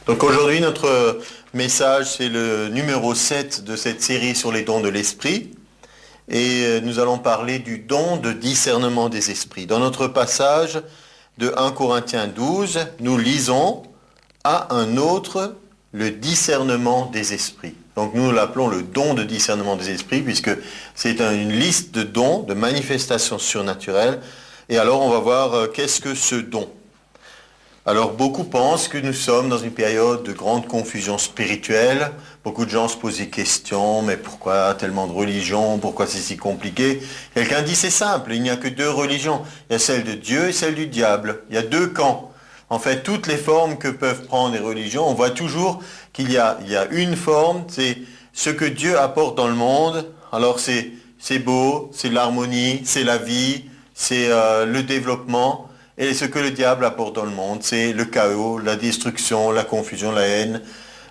Donc aujourd'hui, notre message, c'est le numéro 7 de cette série sur les dons de l'esprit. Et nous allons parler du don de discernement des esprits. Dans notre passage de 1 Corinthiens 12, nous lisons à un autre le discernement des esprits. Donc nous l'appelons le don de discernement des esprits, puisque c'est une liste de dons, de manifestations surnaturelles. Et alors on va voir qu'est-ce que ce don. Alors beaucoup pensent que nous sommes dans une période de grande confusion spirituelle. Beaucoup de gens se posent des questions, mais pourquoi tellement de religions? Pourquoi c'est si compliqué? Quelqu'un dit c'est simple, il n'y a que deux religions. Il y a celle de Dieu et celle du diable. Il y a deux camps. En fait, toutes les formes que peuvent prendre les religions, on voit toujours qu'il y a une forme, c'est ce que Dieu apporte dans le monde. Alors c'est beau, c'est l'harmonie, c'est la vie, c'est le développement. Et ce que le diable apporte dans le monde, c'est le chaos, la destruction, la confusion, la haine,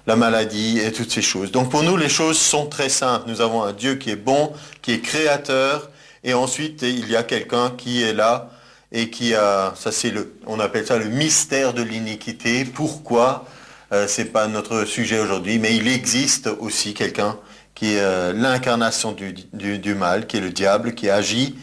la maladie et toutes ces choses. Donc pour nous, les choses sont très simples. Nous avons un Dieu qui est bon, qui est créateur, et ensuite il y a quelqu'un qui est là et qui a, on appelle ça le mystère de l'iniquité. Pourquoi? C'est pas notre sujet aujourd'hui, mais il existe aussi quelqu'un qui est l'incarnation du mal, qui est le diable, qui agit.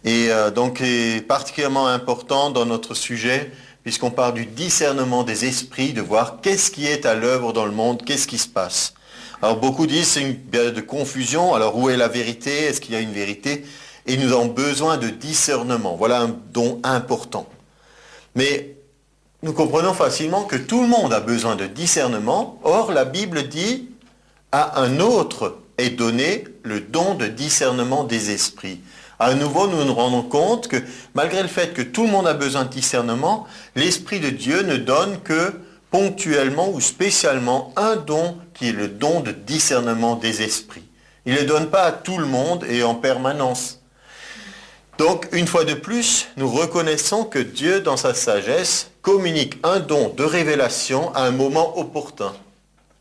Et donc est particuliériement important dans notre sujet, puisqu'on parle du discernement des esprits, de voir qu'est-ce qui est à l'œuvre dans le monde, qu'est-ce qui se passe. Alors beaucoup disent c'est une période de confusion, alors où est la vérité? Est-ce qu'il y a une vérité? Et nous avons besoin de discernement, voilà un don important. Mais nous comprenons facilement que tout le monde a besoin de discernement, or la Bible dit à un autre est donné le don de discernement des esprits. À nouveau, nous nous rendons compte que malgré le fait que tout le monde a besoin de discernement, l'Esprit de Dieu ne donne que ponctuellement ou spécialement un don qui est le don de discernement des esprits. Il ne le donne pas à tout le monde et en permanence. Donc, une fois de plus, nous reconnaissons que Dieu, dans sa sagesse, communique un don de révélation à un moment opportun.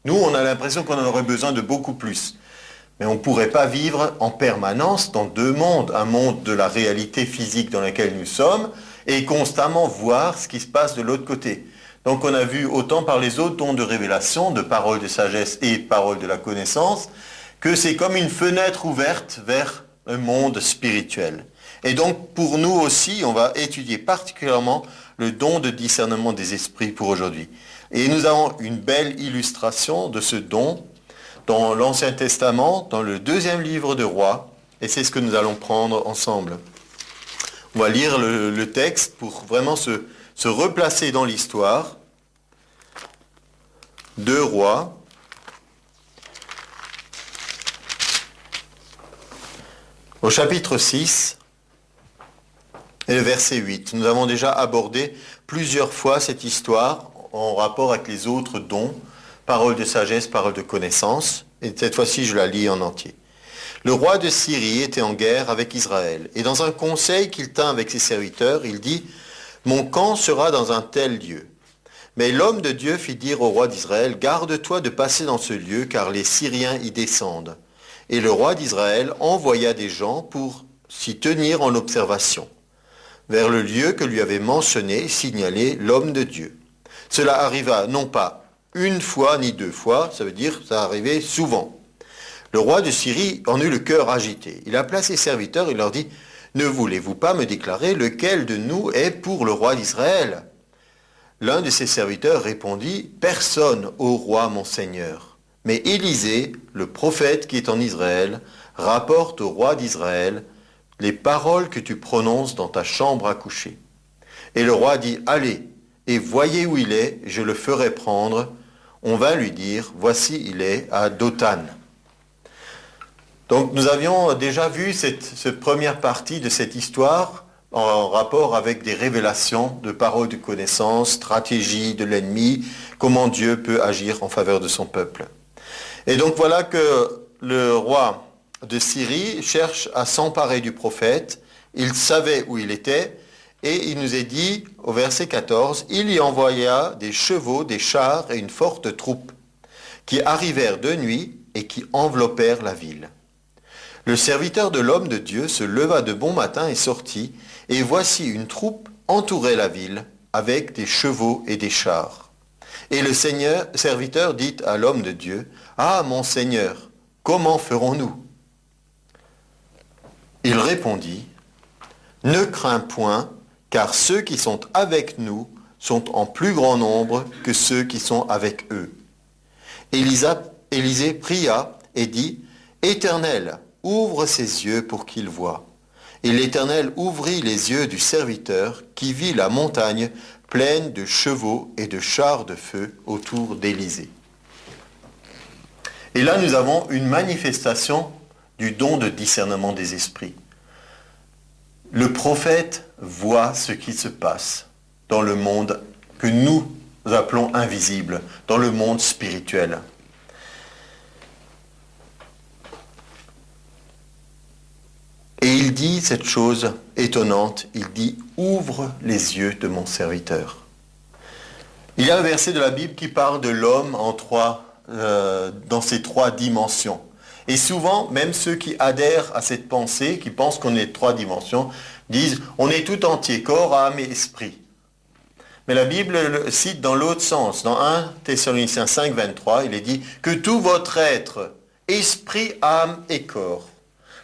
Nous, on a l'impression qu'on en aurait besoin de beaucoup plus. Mais on ne pourrait pas vivre en permanence dans deux mondes, un monde de la réalité physique dans laquelle nous sommes et constamment voir ce qui se passe de l'autre côté. Donc on a vu autant par les autres dons de révélation, de paroles de sagesse et paroles de la connaissance, que c'est comme une fenêtre ouverte vers le monde spirituel. Et donc pour nous aussi, on va étudier particulièrement le don de discernement des esprits pour aujourd'hui. Et nous avons une belle illustration de ce don dans l'Ancien Testament, dans le 2e livre de Rois, et c'est ce que nous allons prendre ensemble. On va lire le texte pour vraiment se replacer dans l'histoire. 2 Rois, au chapitre 6, et le verset 8. Nous avons déjà abordé plusieurs fois cette histoire en rapport avec les autres dons, parole de sagesse, parole de connaissance, et cette fois-ci je la lis en entier. Le roi de Syrie était en guerre avec Israël, et dans un conseil qu'il tint avec ses serviteurs, il dit « Mon camp sera dans un tel lieu. » Mais l'homme de Dieu fit dire au roi d'Israël « Garde-toi de passer dans ce lieu, car les Syriens y descendent. » Et le roi d'Israël envoya des gens pour s'y tenir en observation, vers le lieu que lui avait mentionné, signalé l'homme de Dieu. Cela arriva non pas une fois ni deux fois, ça veut dire que ça arrivait souvent. Le roi de Syrie en eut le cœur agité. Il appela ses serviteurs et leur dit « Ne voulez-vous pas me déclarer lequel de nous est pour le roi d'Israël ?» L'un de ses serviteurs répondit « Personne, ô roi mon seigneur. Mais Élisée, le prophète qui est en Israël, rapporte au roi d'Israël les paroles que tu prononces dans ta chambre à coucher. » Et le roi dit « Allez, et voyez où il est, je le ferai prendre. » On va lui dire, voici il est à Dothan. Donc nous avions déjà vu cette première partie de cette histoire en rapport avec des révélations de paroles de connaissance, stratégie de l'ennemi, comment Dieu peut agir en faveur de son peuple. Et donc voilà que le roi de Syrie cherche à s'emparer du prophète, il savait où il était, et il nous est dit, au verset 14, « Il y envoya des chevaux, des chars et une forte troupe, qui arrivèrent de nuit et qui enveloppèrent la ville. Le serviteur de l'homme de Dieu se leva de bon matin et sortit, et voici une troupe entourait la ville, avec des chevaux et des chars. Et le serviteur dit à l'homme de Dieu, « Ah, mon Seigneur, comment ferons-nous » Il répondit, « Ne crains point, car ceux qui sont avec nous sont en plus grand nombre que ceux qui sont avec eux. » Élisée pria et dit, « Éternel, ouvre ses yeux pour qu'il voie. » Et l'Éternel ouvrit les yeux du serviteur qui vit la montagne pleine de chevaux et de chars de feu autour d'Élisée. Et là, nous avons une manifestation du don de discernement des esprits. Le prophète voit ce qui se passe dans le monde que nous appelons invisible, dans le monde spirituel. Et il dit cette chose étonnante, il dit « Ouvre les yeux de mon serviteur ». Il y a un verset de la Bible qui parle de l'homme dans ces trois dimensions. Et souvent, même ceux qui adhèrent à cette pensée, qui pensent qu'on est trois dimensions, disent « on est tout entier, corps, âme et esprit ». Mais la Bible le cite dans l'autre sens. Dans 1 Thessaloniciens 5, 23, il est dit « que tout votre être, esprit, âme et corps ».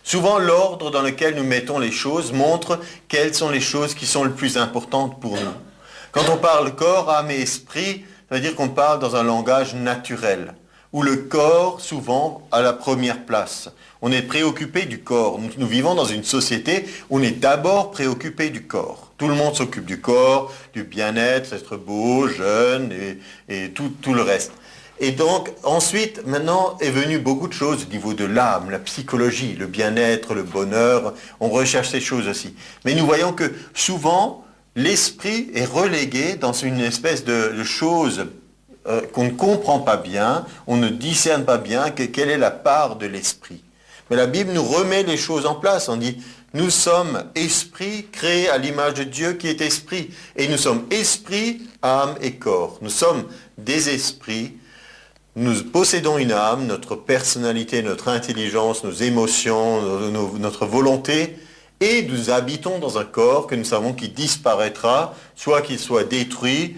Souvent, l'ordre dans lequel nous mettons les choses montre quelles sont les choses qui sont les plus importantes pour nous. Quand on parle corps, âme et esprit, ça veut dire qu'on parle dans un langage naturel, où le corps, souvent, a la première place. On est préoccupé du corps. Nous vivons dans une société où on est d'abord préoccupé du corps. Tout le monde s'occupe du corps, du bien-être, être beau, jeune et tout le reste. Et donc, ensuite, maintenant, est venu beaucoup de choses au niveau de l'âme, la psychologie, le bien-être, le bonheur. On recherche ces choses aussi. Mais nous voyons que souvent, l'esprit est relégué dans une espèce de chose qu'on ne comprend pas bien, on ne discerne pas bien quelle est la part de l'esprit. Mais la Bible nous remet les choses en place. On dit, nous sommes esprits créés à l'image de Dieu qui est esprit. Et nous sommes esprit, âme et corps. Nous sommes des esprits. Nous possédons une âme, notre personnalité, notre intelligence, nos émotions, notre volonté, et nous habitons dans un corps que nous savons qui disparaîtra, soit qu'il soit détruit,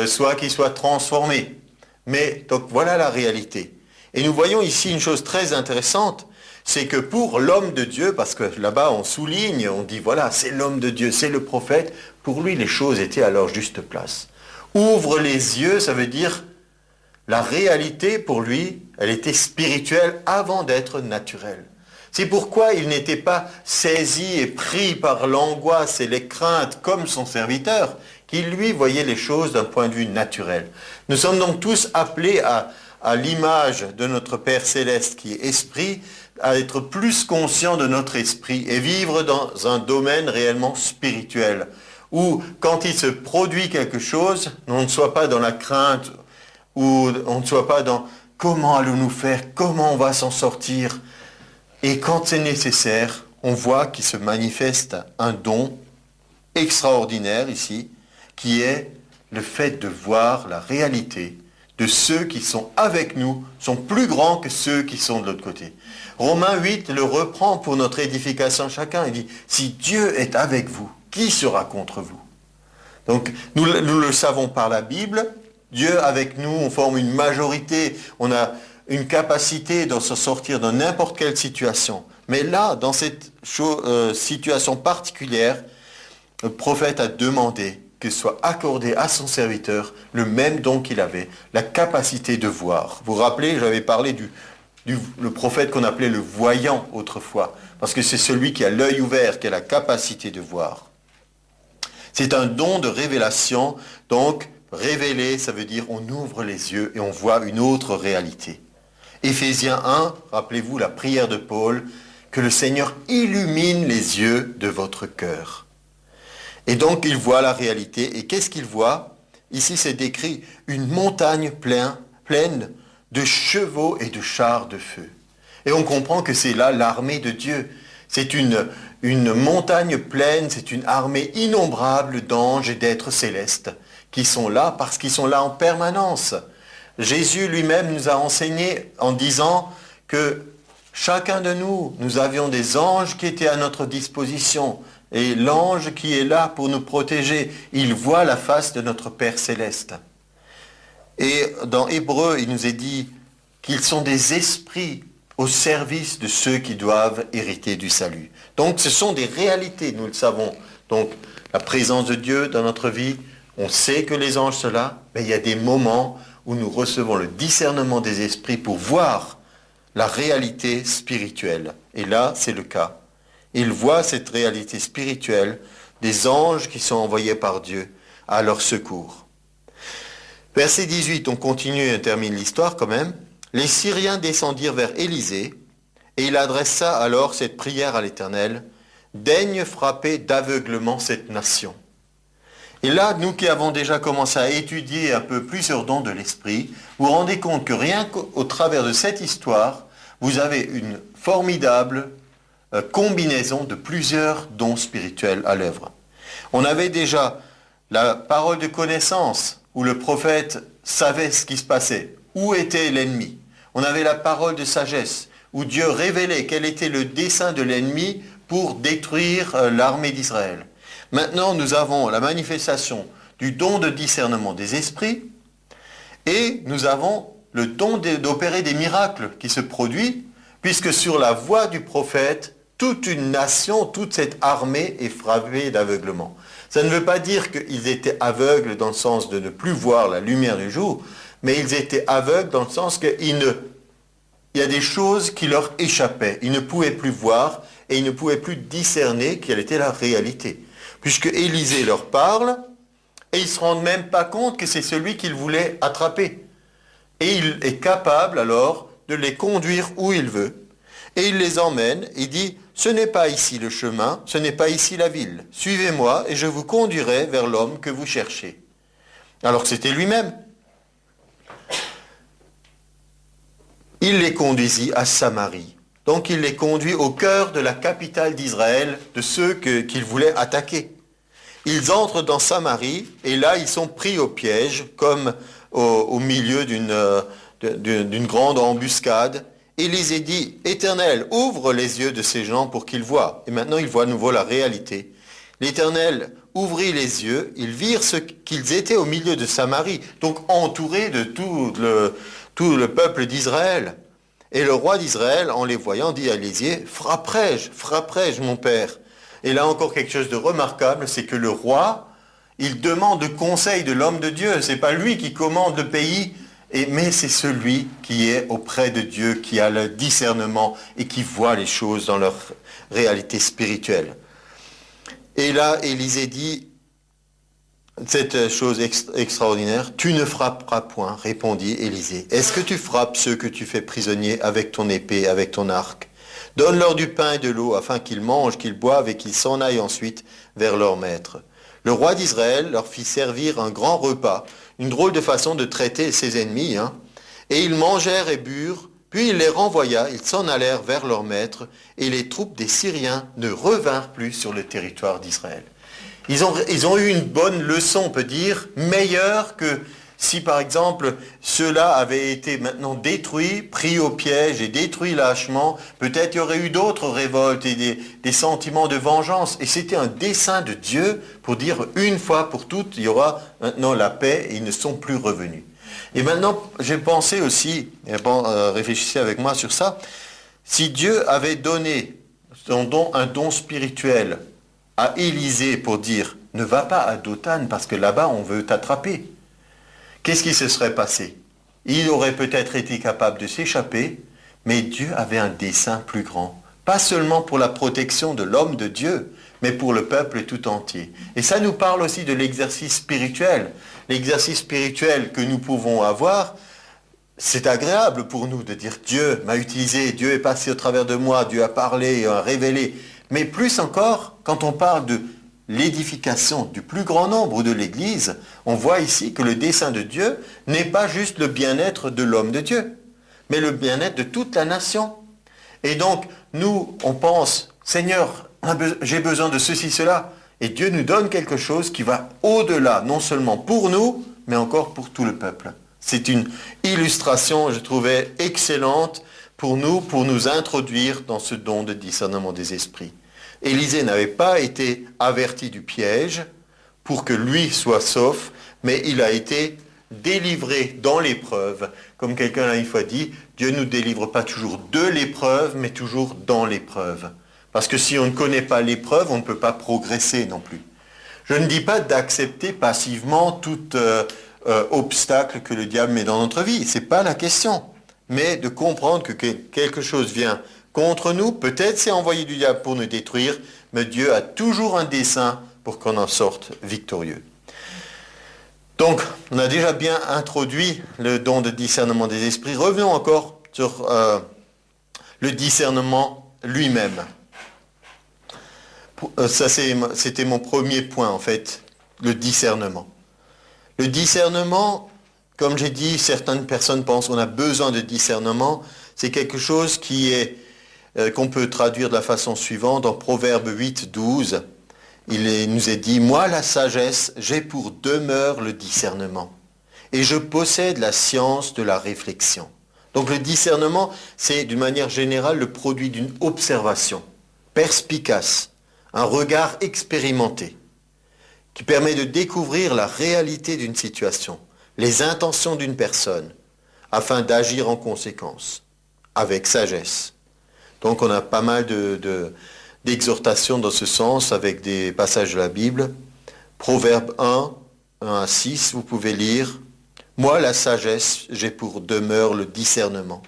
soit qu'il soit transformé. Mais donc voilà la réalité. Et nous voyons ici une chose très intéressante, c'est que pour l'homme de Dieu, parce que là-bas on souligne, on dit voilà, c'est l'homme de Dieu, c'est le prophète, pour lui les choses étaient à leur juste place. Ouvre les yeux, ça veut dire la réalité, pour lui, elle était spirituelle avant d'être naturelle. C'est pourquoi il n'était pas saisi et pris par l'angoisse et les craintes comme son serviteur, qu'il lui voyait les choses d'un point de vue naturel. Nous sommes donc tous appelés à l'image de notre Père Céleste qui est esprit, à être plus conscients de notre esprit et vivre dans un domaine réellement spirituel, où quand il se produit quelque chose, on ne soit pas dans la crainte, où on ne soit pas dans comment allons-nous faire, comment on va s'en sortir. Et quand c'est nécessaire, on voit qu'il se manifeste un don extraordinaire ici, qui est le fait de voir la réalité de ceux qui sont avec nous, sont plus grands que ceux qui sont de l'autre côté. Romains 8 le reprend pour notre édification chacun. Il dit, si Dieu est avec vous, qui sera contre vous? Donc nous le savons par la Bible. Dieu avec nous, on forme une majorité, on a une capacité de se sortir de n'importe quelle situation. Mais là, dans cette situation particulière, le prophète a demandé que soit accordé à son serviteur le même don qu'il avait, la capacité de voir. Vous vous rappelez, j'avais parlé le prophète qu'on appelait le voyant autrefois, parce que c'est celui qui a l'œil ouvert, qui a la capacité de voir. C'est un don de révélation, donc révéler, ça veut dire on ouvre les yeux et on voit une autre réalité. Éphésiens 1, rappelez-vous la prière de Paul, que le Seigneur illumine les yeux de votre cœur. Et donc il voit la réalité. Et qu'est-ce qu'il voit? Ici c'est décrit une montagne pleine de chevaux et de chars de feu. Et on comprend que c'est là l'armée de Dieu. C'est une montagne pleine, c'est une armée innombrable d'anges et d'êtres célestes qui sont là parce qu'ils sont là en permanence. Jésus lui-même nous a enseigné en disant que chacun de nous, nous avions des anges qui étaient à notre disposition. Et l'ange qui est là pour nous protéger, il voit la face de notre Père Céleste. Et dans Hébreux, il nous est dit qu'ils sont des esprits au service de ceux qui doivent hériter du salut. Donc ce sont des réalités, nous le savons. Donc la présence de Dieu dans notre vie, on sait que les anges sont là, mais il y a des moments où nous recevons le discernement des esprits pour voir la réalité spirituelle. Et là, c'est le cas. Ils voient cette réalité spirituelle des anges qui sont envoyés par Dieu à leur secours. Verset 18, on continue et on termine l'histoire quand même. Les Syriens descendirent vers Élisée, et il adressa alors cette prière à l'Éternel, « Daigne frapper d'aveuglement cette nation. » Et là, nous qui avons déjà commencé à étudier un peu plusieurs dons de l'Esprit, vous vous rendez compte que rien qu'au travers de cette histoire, vous avez une formidable combinaison de plusieurs dons spirituels à l'œuvre. On avait déjà la parole de connaissance, où le prophète savait ce qui se passait, où était l'ennemi. On avait la parole de sagesse, où Dieu révélait quel était le dessein de l'ennemi pour détruire l'armée d'Israël. Maintenant, nous avons la manifestation du don de discernement des esprits, et nous avons le don d'opérer des miracles qui se produit, puisque sur la voie du prophète, toute une nation, toute cette armée est frappée d'aveuglement. Ça ne veut pas dire qu'ils étaient aveugles dans le sens de ne plus voir la lumière du jour, mais ils étaient aveugles dans le sens qu'il y a des choses qui leur échappaient. Ils ne pouvaient plus voir et ils ne pouvaient plus discerner quelle était la réalité. Puisque Élisée leur parle et ils ne se rendent même pas compte que c'est celui qu'ils voulaient attraper. Et il est capable alors de les conduire où il veut. Et il les emmène et dit, ce n'est pas ici le chemin, ce n'est pas ici la ville. Suivez-moi et je vous conduirai vers l'homme que vous cherchez. Alors que c'était lui-même. Il les conduisit à Samarie. Donc il les conduit au cœur de la capitale d'Israël, de ceux qu'il voulait attaquer. Ils entrent dans Samarie et là ils sont pris au piège, comme au milieu d'une grande embuscade. Élisée dit, « Éternel, ouvre les yeux de ces gens pour qu'ils voient. » Et maintenant, ils voient à nouveau la réalité. L'Éternel ouvrit les yeux, ils virent qu'ils étaient au milieu de Samarie, donc entourés de tout le peuple d'Israël. Et le roi d'Israël, en les voyant, dit à Élisée, « Frapperai-je, mon père ?» Et là encore quelque chose de remarquable, c'est que le roi, il demande le conseil de l'homme de Dieu. Ce n'est pas lui qui commande le pays, mais c'est celui qui est auprès de Dieu, qui a le discernement et qui voit les choses dans leur réalité spirituelle. Et là, Élisée dit cette chose extraordinaire, « Tu ne frapperas point, répondit Élisée. Est-ce que tu frappes ceux que tu fais prisonniers avec ton épée, avec ton arc? Donne-leur du pain et de l'eau, afin qu'ils mangent, qu'ils boivent et qu'ils s'en aillent ensuite vers leur maître. » Le roi d'Israël leur fit servir un grand repas, une drôle de façon de traiter ses ennemis, Et ils mangèrent et burent, puis il les renvoya, ils s'en allèrent vers leur maître, et les troupes des Syriens ne revinrent plus sur le territoire d'Israël. Ils ont eu une bonne leçon, on peut dire, meilleure que si par exemple ceux-là avaient été maintenant détruits, pris au piège et détruits lâchement, peut-être il y aurait eu d'autres révoltes et des sentiments de vengeance. Et c'était un dessein de Dieu pour dire une fois pour toutes, il y aura maintenant la paix et ils ne sont plus revenus. Et maintenant, j'ai pensé aussi, réfléchissez avec moi sur ça, si Dieu avait donné un don spirituel à Élisée pour dire « Ne va pas à Dothan parce que là-bas on veut t'attraper », qu'est-ce qui se serait passé? Il aurait peut-être été capable de s'échapper, mais Dieu avait un dessein plus grand. Pas seulement pour la protection de l'homme de Dieu, mais pour le peuple tout entier. Et ça nous parle aussi de l'exercice spirituel. L'exercice spirituel que nous pouvons avoir, c'est agréable pour nous de dire Dieu m'a utilisé, Dieu est passé au travers de moi, Dieu a parlé, a révélé. Mais plus encore, quand on parle de l'édification du plus grand nombre de l'Église, on voit ici que le dessein de Dieu n'est pas juste le bien-être de l'homme de Dieu, mais le bien-être de toute la nation. Et donc, nous, on pense, Seigneur, j'ai besoin de ceci, cela, et Dieu nous donne quelque chose qui va au-delà, non seulement pour nous, mais encore pour tout le peuple. C'est une illustration, je trouvais, excellente pour nous introduire dans ce don de discernement des esprits. Élisée n'avait pas été averti du piège pour que lui soit sauf, mais il a été délivrés dans l'épreuve. Comme quelqu'un l'a une fois dit, Dieu ne nous délivre pas toujours de l'épreuve, mais toujours dans l'épreuve. Parce que si on ne connaît pas l'épreuve, on ne peut pas progresser non plus. Je ne dis pas d'accepter passivement tout obstacle que le diable met dans notre vie. Ce n'est pas la question. Mais de comprendre que quelque chose vient contre nous, peut-être c'est envoyé du diable pour nous détruire, mais Dieu a toujours un dessein pour qu'on en sorte victorieux. Donc, on a déjà bien introduit le don de discernement des esprits. Revenons encore sur le discernement lui-même. Ça, c'était mon premier point, en fait, le discernement. Le discernement, comme j'ai dit, certaines personnes pensent qu'on a besoin de discernement. C'est quelque chose qu'on peut traduire de la façon suivante. Dans Proverbe 8, 12, il nous est dit « Moi, la sagesse, j'ai pour demeure le discernement, et je possède la science de la réflexion. » Donc le discernement, c'est d'une manière générale le produit d'une observation perspicace, un regard expérimenté, qui permet de découvrir la réalité d'une situation, les intentions d'une personne, afin d'agir en conséquence, avec sagesse. Donc on a pas mal d'exhortations dans ce sens, avec des passages de la Bible. Proverbe 1, 1 à 6, vous pouvez lire. « Moi, la sagesse, j'ai pour demeure le discernement. »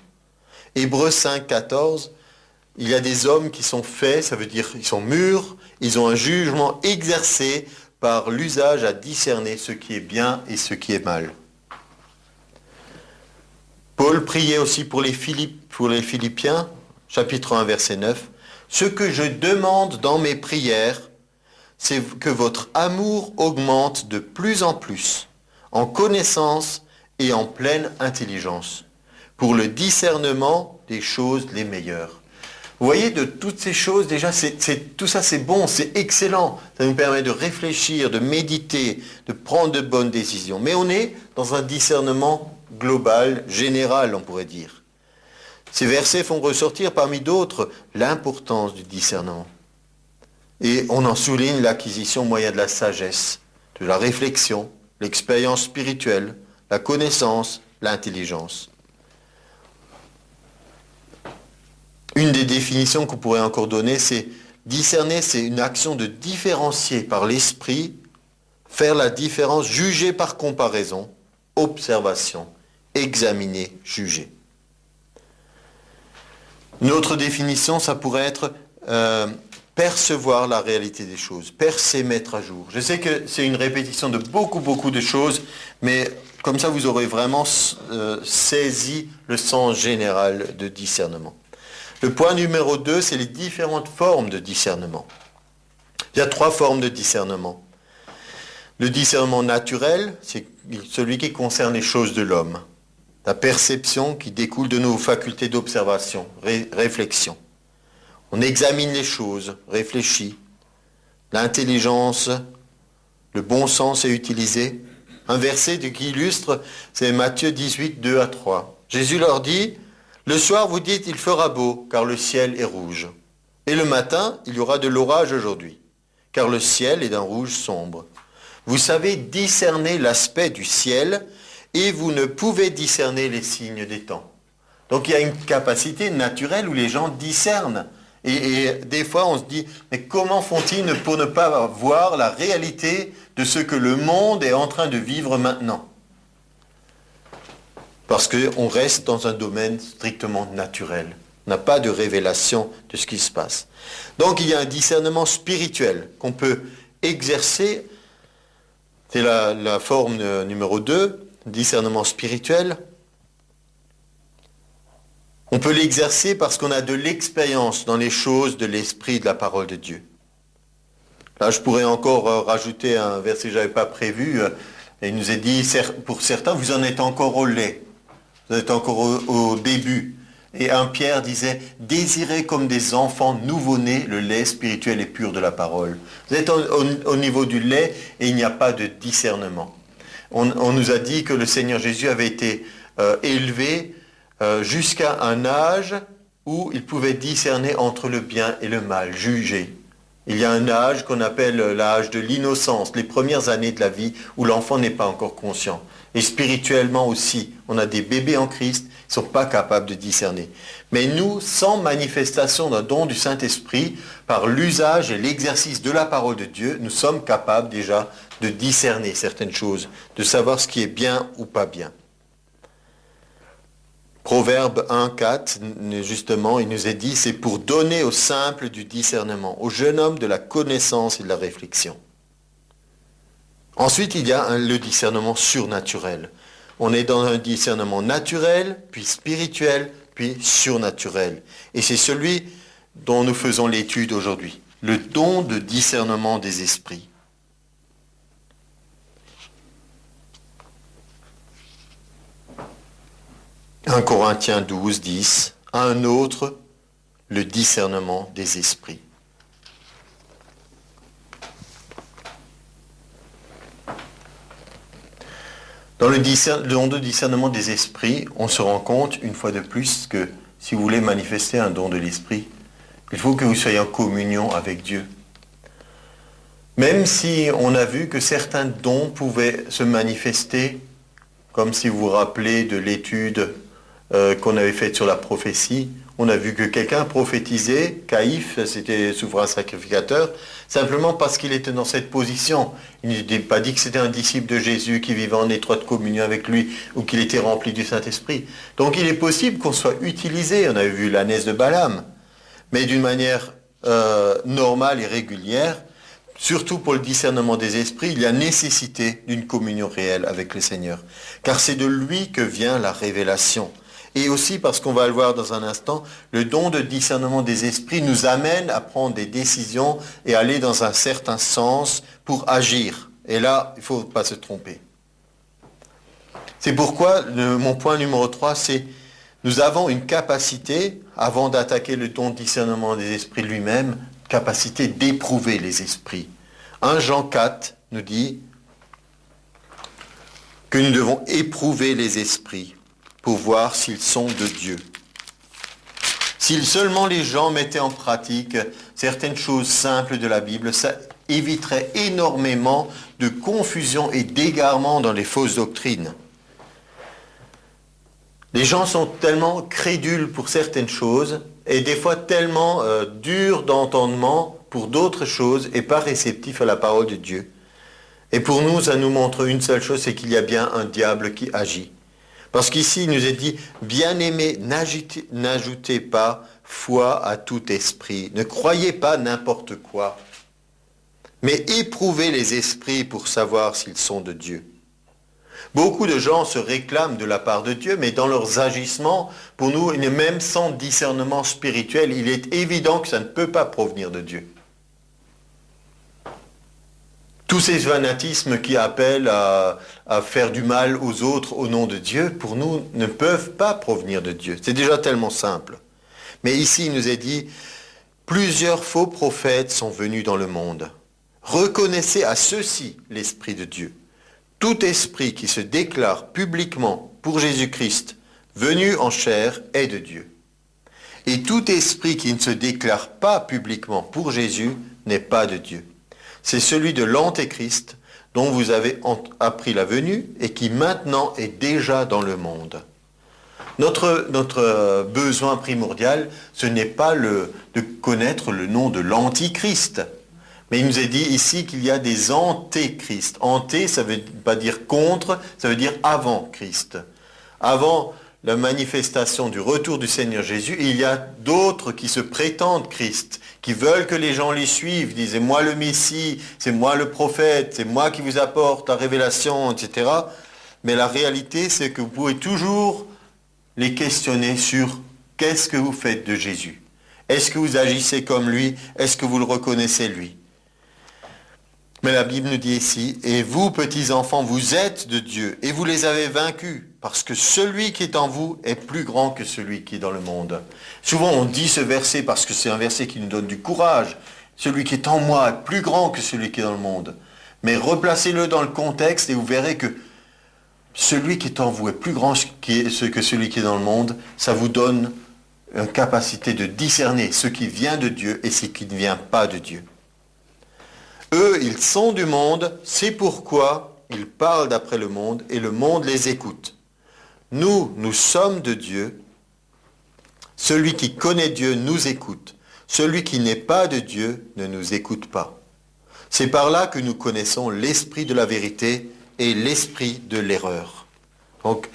Hébreux 5, 14, il y a des hommes qui sont faits, ça veut dire qu'ils sont mûrs, ils ont un jugement exercé par l'usage à discerner ce qui est bien et ce qui est mal. Paul priait aussi pour les Philippiens, chapitre 1, verset 9. « Ce que je demande dans mes prières, c'est que votre amour augmente de plus en plus, en connaissance et en pleine intelligence, pour le discernement des choses les meilleures. » Vous voyez, de toutes ces choses, déjà, tout ça c'est bon, c'est excellent. Ça nous permet de réfléchir, de méditer, de prendre de bonnes décisions. Mais on est dans un discernement global, général, on pourrait dire. Ces versets font ressortir parmi d'autres l'importance du discernement. Et on en souligne l'acquisition au moyen de la sagesse, de la réflexion, l'expérience spirituelle, la connaissance, l'intelligence. Une des définitions qu'on pourrait encore donner, c'est discerner, c'est une action de différencier par l'esprit, faire la différence, juger par comparaison, observation, examiner, juger. Une autre définition, ça pourrait être percevoir la réalité des choses, percer, mettre à jour. Je sais que c'est une répétition de beaucoup de choses, mais comme ça vous aurez vraiment saisi le sens général de discernement. Le point numéro 2, c'est les différentes formes de discernement. Il y a 3 formes de discernement. Le discernement naturel, c'est celui qui concerne les choses de l'homme. La perception qui découle de nos facultés d'observation, réflexion. On examine les choses, réfléchit. L'intelligence, le bon sens est utilisé. Un verset qui illustre, c'est Matthieu 18, 2 à 3. Jésus leur dit, « Le soir, vous dites, il fera beau, car le ciel est rouge. Et le matin, il y aura de l'orage aujourd'hui, car le ciel est d'un rouge sombre. Vous savez discerner l'aspect du ciel, et vous ne pouvez discerner les signes des temps. » Donc il y a une capacité naturelle où les gens discernent. Et des fois, on se dit, mais comment font-ils pour ne pas voir la réalité de ce que le monde est en train de vivre maintenant ? Parce qu'on reste dans un domaine strictement naturel. On n'a pas de révélation de ce qui se passe. Donc il y a un discernement spirituel qu'on peut exercer. C'est la forme numéro 2, discernement spirituel. On peut l'exercer parce qu'on a de l'expérience dans les choses de l'esprit de la parole de Dieu. Là, je pourrais encore rajouter un verset que je n'avais pas prévu. Il nous est dit, pour certains, vous en êtes encore au lait. Vous êtes encore au début. Et 1 Pierre disait, désirez comme des enfants nouveau-nés le lait spirituel et pur de la parole. Vous êtes au niveau du lait et il n'y a pas de discernement. On nous a dit que le Seigneur Jésus avait été élevé jusqu'à un âge où il pouvait discerner entre le bien et le mal, juger. Il y a un âge qu'on appelle l'âge de l'innocence, les premières années de la vie où l'enfant n'est pas encore conscient. Et spirituellement aussi, on a des bébés en Christ, ils ne sont pas capables de discerner. Mais nous, sans manifestation d'un don du Saint-Esprit, par l'usage et l'exercice de la parole de Dieu, nous sommes capables déjà de discerner certaines choses, de savoir ce qui est bien ou pas bien. Proverbe 1,4, justement, il nous est dit, c'est pour donner au simple du discernement, au jeune homme de la connaissance et de la réflexion. Ensuite, il y a le discernement surnaturel. On est dans un discernement naturel, puis spirituel, puis surnaturel. Et c'est celui dont nous faisons l'étude aujourd'hui, le don de discernement des esprits. « 1 Corinthiens 12, 10, un autre, le discernement des esprits. » Dans le don de discernement des esprits, on se rend compte, une fois de plus, que si vous voulez manifester un don de l'esprit, il faut que vous soyez en communion avec Dieu. Même si on a vu que certains dons pouvaient se manifester, comme si vous vous rappelez de l'étude qu'on avait faite sur la prophétie, on a vu que quelqu'un prophétisait, Caïphe, c'était souverain sacrificateur, simplement parce qu'il était dans cette position. Il n'était pas dit que c'était un disciple de Jésus qui vivait en étroite communion avec lui ou qu'il était rempli du Saint-Esprit. Donc il est possible qu'on soit utilisé, on avait vu l'ânesse de Balaam, mais d'une manière normale et régulière, surtout pour le discernement des esprits, il y a nécessité d'une communion réelle avec le Seigneur. Car c'est de lui que vient la révélation. Et aussi parce qu'on va le voir dans un instant, le don de discernement des esprits nous amène à prendre des décisions et aller dans un certain sens pour agir. Et là, il ne faut pas se tromper. C'est pourquoi mon point numéro 3, c'est nous avons une capacité, avant d'attaquer le don de discernement des esprits lui-même, capacité d'éprouver les esprits. 1 Jean 4 nous dit que nous devons éprouver les esprits pour voir s'ils sont de Dieu. Si seulement les gens mettaient en pratique certaines choses simples de la Bible, ça éviterait énormément de confusion et d'égarement dans les fausses doctrines. Les gens sont tellement crédules pour certaines choses et des fois tellement durs d'entendement pour d'autres choses et pas réceptifs à la parole de Dieu. Et pour nous, ça nous montre une seule chose, c'est qu'il y a bien un diable qui agit. Parce qu'ici, il nous est dit, bien-aimés, n'ajoutez pas foi à tout esprit. Ne croyez pas n'importe quoi. Mais éprouvez les esprits pour savoir s'ils sont de Dieu. Beaucoup de gens se réclament de la part de Dieu, mais dans leurs agissements, pour nous, même sans discernement spirituel, il est évident que ça ne peut pas provenir de Dieu. Tous ces fanatismes qui appellent à faire du mal aux autres au nom de Dieu, pour nous, ne peuvent pas provenir de Dieu. C'est déjà tellement simple. Mais ici, il nous est dit, plusieurs faux prophètes sont venus dans le monde. Reconnaissez à ceux-ci l'Esprit de Dieu. Tout esprit qui se déclare publiquement pour Jésus-Christ, venu en chair, est de Dieu. Et tout esprit qui ne se déclare pas publiquement pour Jésus n'est pas de Dieu. C'est celui de l'Antéchrist dont vous avez appris la venue et qui maintenant est déjà dans le monde. Notre besoin primordial, ce n'est pas de connaître le nom de l'Antichrist. Mais il nous est dit ici qu'il y a des antéchrists. Anté, ça ne veut pas dire contre, ça veut dire avant Christ. Avant la manifestation du retour du Seigneur Jésus, il y a d'autres qui se prétendent Christ, qui veulent que les gens les suivent, disent « c'est moi le Messie, c'est moi le prophète, c'est moi qui vous apporte la révélation, etc. » Mais la réalité, c'est que vous pouvez toujours les questionner sur « qu'est-ce que vous faites de Jésus? Est-ce que vous agissez comme lui? Est-ce que vous le reconnaissez lui ?» Mais la Bible nous dit ici, « Et vous, petits enfants, vous êtes de Dieu, et vous les avez vaincus, parce que celui qui est en vous est plus grand que celui qui est dans le monde. » Souvent, on dit ce verset parce que c'est un verset qui nous donne du courage. Celui qui est en moi est plus grand que celui qui est dans le monde. Mais replacez-le dans le contexte et vous verrez que celui qui est en vous est plus grand que celui qui est dans le monde. Ça vous donne une capacité de discerner ce qui vient de Dieu et ce qui ne vient pas de Dieu. Eux, ils sont du monde, c'est pourquoi ils parlent d'après le monde et le monde les écoute. Nous, nous sommes de Dieu. Celui qui connaît Dieu nous écoute. Celui qui n'est pas de Dieu ne nous écoute pas. C'est par là que nous connaissons l'esprit de la vérité et l'esprit de l'erreur. Donc,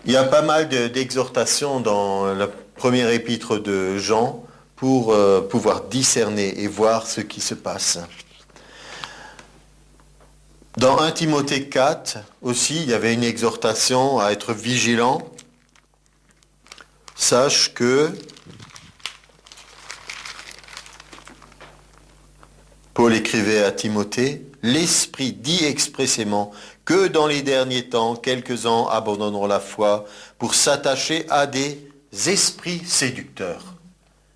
il y a pas mal d'exhortations dans la première épître de Jean pour pouvoir discerner et voir ce qui se passe. Dans 1 Timothée 4 aussi, il y avait une exhortation à être vigilant. Sache que Paul écrivait à Timothée, l'Esprit dit expressément que dans les derniers temps, quelques-uns abandonneront la foi pour s'attacher à des esprits séducteurs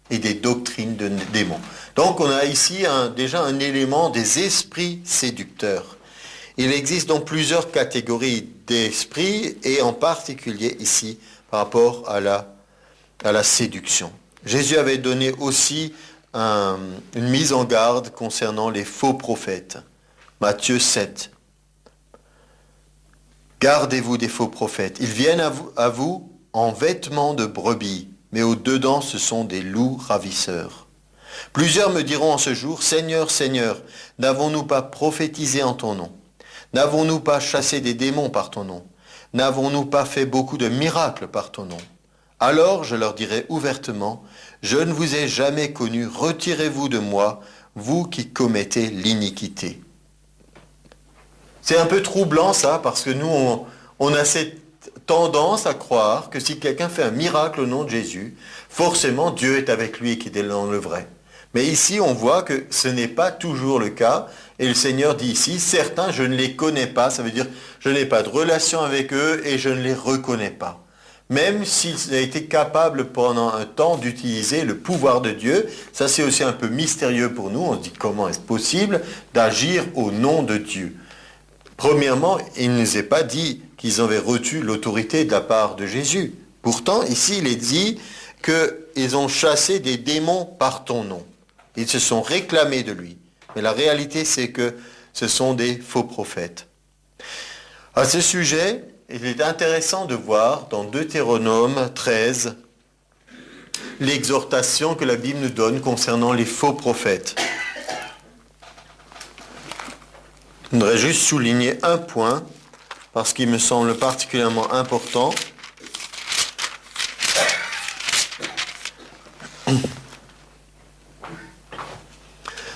et des doctrines de démons. Donc on a ici déjà un élément des esprits séducteurs. Il existe donc plusieurs catégories d'esprits et en particulier ici par rapport à la séduction. Jésus avait donné aussi une mise en garde concernant les faux prophètes. Matthieu 7. Gardez-vous des faux prophètes. Ils viennent à vous en vêtements de brebis, mais au-dedans ce sont des loups ravisseurs. Plusieurs me diront en ce jour, Seigneur, Seigneur, n'avons-nous pas prophétisé en ton nom? N'avons-nous pas chassé des démons par ton nom? N'avons-nous pas fait beaucoup de miracles par ton nom? Alors je leur dirai ouvertement, je ne vous ai jamais connu, retirez-vous de moi, vous qui commettez l'iniquité. C'est un peu troublant ça, parce que nous, on a cette tendance à croire que si quelqu'un fait un miracle au nom de Jésus, forcément Dieu est avec lui et qu'il est dans le vrai. Mais ici, on voit que ce n'est pas toujours le cas, et le Seigneur dit ici, certains, je ne les connais pas, ça veut dire, je n'ai pas de relation avec eux et je ne les reconnais pas. Même s'ils ont été capables pendant un temps d'utiliser le pouvoir de Dieu, ça c'est aussi un peu mystérieux pour nous, on se dit comment est-ce possible d'agir au nom de Dieu. Premièrement, il ne nous est pas dit qu'ils avaient reçu l'autorité de la part de Jésus. Pourtant, ici, il est dit qu'ils ont chassé des démons par ton nom. Ils se sont réclamés de lui. Mais la réalité, c'est que ce sont des faux prophètes. À ce sujet, il est intéressant de voir dans Deutéronome 13 l'exhortation que la Bible nous donne concernant les faux prophètes. Je voudrais juste souligner un point, parce qu'il me semble particulièrement important.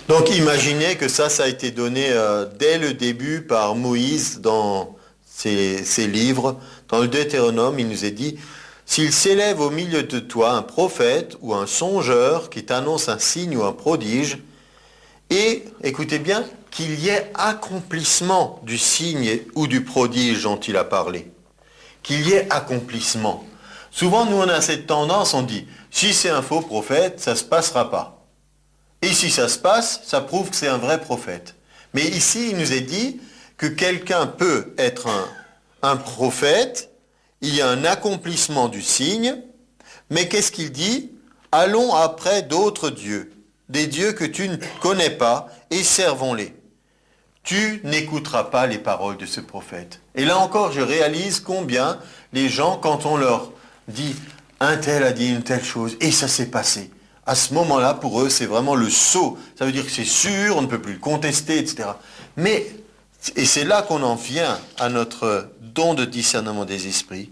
Donc imaginez que ça a été donné dès le début par Moïse dans ses livres. Dans le Deutéronome, il nous est dit, s'il s'élève au milieu de toi un prophète ou un songeur qui t'annonce un signe ou un prodige, et, écoutez bien, qu'il y ait accomplissement du signe ou du prodige dont il a parlé. Qu'il y ait accomplissement. Souvent, nous, on a cette tendance, on dit, si c'est un faux prophète, ça ne se passera pas. Et si ça se passe, ça prouve que c'est un vrai prophète. Mais ici, il nous est dit que quelqu'un peut être un prophète, il y a un accomplissement du signe, mais qu'est-ce qu'il dit? Allons après d'autres dieux, des dieux que tu ne connais pas, et servons-les. Tu n'écouteras pas les paroles de ce prophète. Et là encore, je réalise combien les gens, quand on leur dit « un tel a dit une telle chose, et ça s'est passé », à ce moment-là, pour eux, c'est vraiment le sceau. Ça veut dire que c'est sûr, on ne peut plus le contester, etc. Mais, et c'est là qu'on en vient à notre don de discernement des esprits,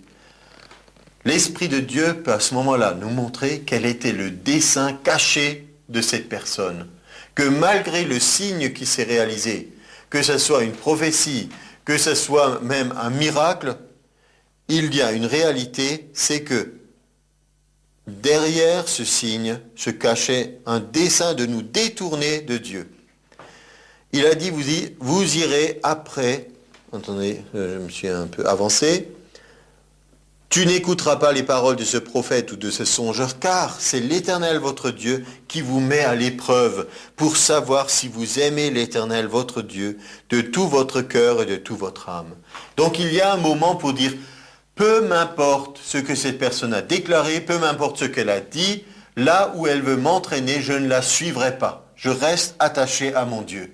l'Esprit de Dieu peut à ce moment-là nous montrer quel était le dessein caché de cette personne. Que malgré le signe qui s'est réalisé, que ce soit une prophétie, que ce soit même un miracle, il y a une réalité, c'est que derrière ce signe se cachait un dessein de nous détourner de Dieu. Il a dit, vous irez après, attendez, je me suis un peu avancé, tu n'écouteras pas les paroles de ce prophète ou de ce songeur, car c'est l'Éternel votre Dieu qui vous met à l'épreuve pour savoir si vous aimez l'Éternel votre Dieu de tout votre cœur et de toute votre âme. Donc il y a un moment pour dire, peu m'importe ce que cette personne a déclaré, peu m'importe ce qu'elle a dit, là où elle veut m'entraîner, je ne la suivrai pas. Je reste attaché à mon Dieu.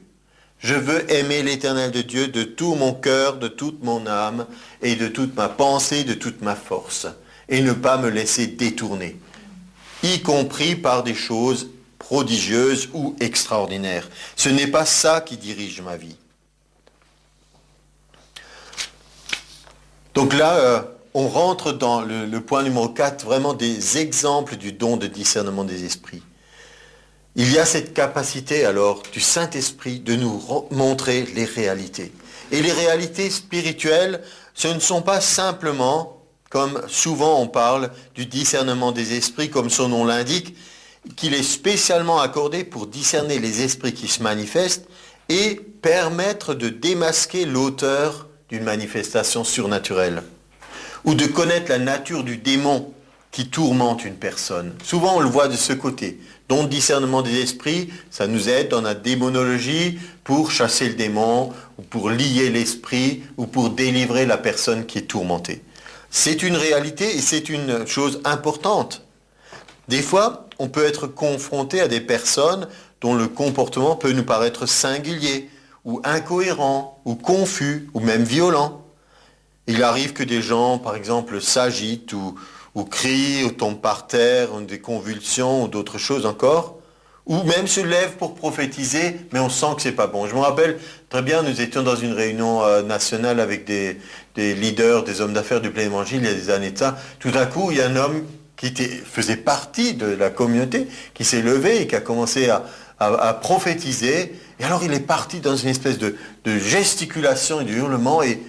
Je veux aimer l'Éternel de Dieu de tout mon cœur, de toute mon âme et de toute ma pensée, de toute ma force, et ne pas me laisser détourner, y compris par des choses prodigieuses ou extraordinaires. Ce n'est pas ça qui dirige ma vie. Donc là, on rentre dans le point numéro 4, vraiment des exemples du don de discernement des esprits. Il y a cette capacité alors du Saint-Esprit de nous montrer les réalités. Et les réalités spirituelles, ce ne sont pas simplement, comme souvent on parle, du discernement des esprits, comme son nom l'indique, qu'il est spécialement accordé pour discerner les esprits qui se manifestent et permettre de démasquer l'auteur d'une manifestation surnaturelle, ou de connaître la nature du démon qui tourmente une personne. Souvent on le voit de ce côté. Don de discernement des esprits, ça nous aide dans la démonologie pour chasser le démon, ou pour lier l'esprit, ou pour délivrer la personne qui est tourmentée. C'est une réalité et c'est une chose importante. Des fois, on peut être confronté à des personnes dont le comportement peut nous paraître singulier, ou incohérent, ou confus, ou même violent. Il arrive que des gens, par exemple, s'agitent, ou crient, ou tombent par terre, ont des convulsions, ou d'autres choses encore, ou même se lèvent pour prophétiser, mais on sent que c'est pas bon. Je me rappelle très bien, nous étions dans une réunion nationale avec des leaders, des hommes d'affaires du plein évangile, il y a des années de ça. Tout à coup, il y a un homme qui faisait partie de la communauté, qui s'est levé et qui a commencé à prophétiser, et alors il est parti dans une espèce de gesticulation et de hurlement, et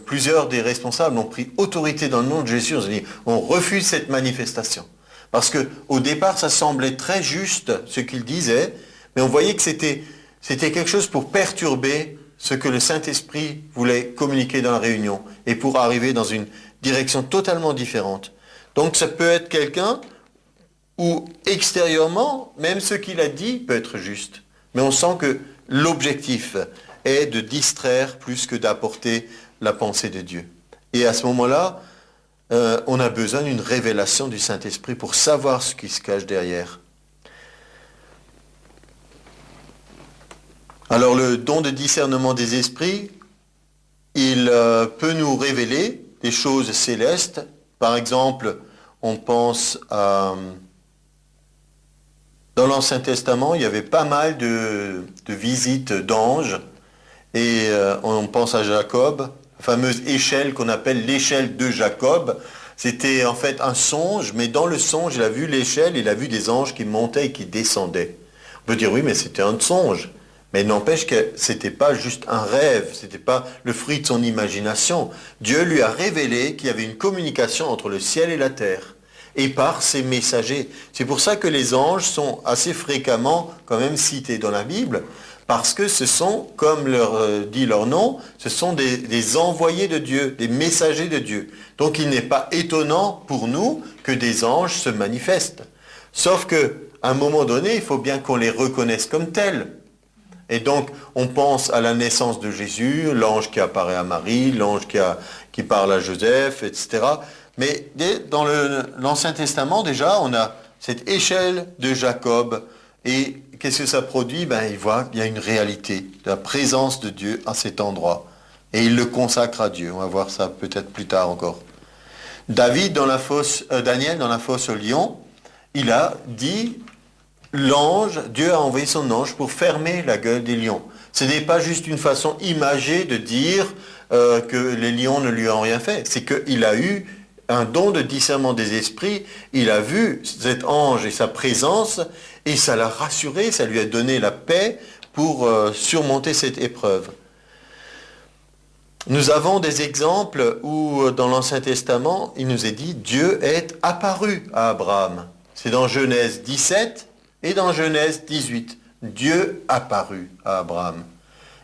plusieurs des responsables ont pris autorité dans le nom de Jésus. On refuse cette manifestation. Parce qu'au départ, ça semblait très juste ce qu'il disait, mais on voyait que c'était quelque chose pour perturber ce que le Saint-Esprit voulait communiquer dans la réunion et pour arriver dans une direction totalement différente. Donc ça peut être quelqu'un où extérieurement, même ce qu'il a dit peut être juste. Mais on sent que l'objectif est de distraire plus que d'apporter la pensée de Dieu. Et à ce moment-là, on a besoin d'une révélation du Saint-Esprit pour savoir ce qui se cache derrière. Alors le don de discernement des esprits, il peut nous révéler des choses célestes. Par exemple, on pense à... Dans l'Ancien Testament, il y avait pas mal de visites d'anges. Et on pense à Jacob, la fameuse échelle qu'on appelle l'échelle de Jacob. C'était en fait un songe, mais dans le songe, il a vu l'échelle, il a vu des anges qui montaient et qui descendaient. On peut dire oui, mais c'était un songe. Mais il n'empêche que c'était pas juste un rêve, c'était pas le fruit de son imagination. Dieu lui a révélé qu'il y avait une communication entre le ciel et la terre, et par ses messagers. C'est pour ça que les anges sont assez fréquemment quand même cités dans la Bible, parce que ce sont, comme dit leur nom, ce sont des envoyés de Dieu, des messagers de Dieu. Donc il n'est pas étonnant pour nous que des anges se manifestent. Sauf qu'à un moment donné, il faut bien qu'on les reconnaisse comme tels. Et donc, on pense à la naissance de Jésus, l'ange qui apparaît à Marie, l'ange qui parle à Joseph, etc. Mais dans l'Ancien Testament, déjà, on a cette échelle de Jacob. Et qu'est-ce que ça produit? Il voit qu'il y a une réalité, de la présence de Dieu à cet endroit. Et il le consacre à Dieu. On va voir ça peut-être plus tard encore. Daniel, dans la fosse au lion, il a dit... Dieu a envoyé son ange pour fermer la gueule des lions. Ce n'est pas juste une façon imagée de dire que les lions ne lui ont rien fait. C'est qu'il a eu un don de discernement des esprits. Il a vu cet ange et sa présence et ça l'a rassuré, ça lui a donné la paix pour surmonter cette épreuve. Nous avons des exemples où dans l'Ancien Testament, il nous est dit Dieu est apparu à Abraham. C'est dans Genèse 17 et dans Genèse 18. Dieu apparut à Abraham.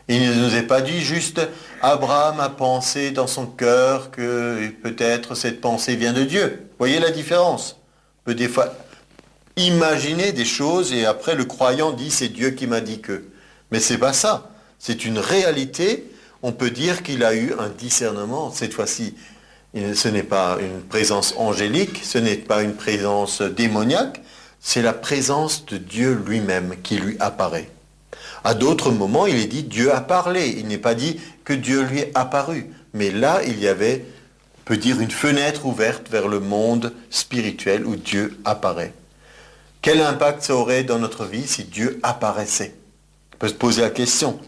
Il ne nous est pas dit juste Abraham a pensé dans son cœur que peut-être cette pensée vient de Dieu. Voyez la différence. On peut des fois imaginer des choses et après le croyant dit c'est Dieu qui m'a dit que. Mais c'est pas ça. C'est une réalité. On peut dire qu'il a eu un discernement. Cette fois-ci, ce n'est pas une présence angélique, ce n'est pas une présence démoniaque, c'est la présence de Dieu lui-même qui lui apparaît. À d'autres moments, il est dit Dieu a parlé. Il n'est pas dit que Dieu lui est apparu. Mais là, il y avait, on peut dire, une fenêtre ouverte vers le monde spirituel où Dieu apparaît. Quel impact ça aurait dans notre vie si Dieu apparaissait? On peut se poser la question.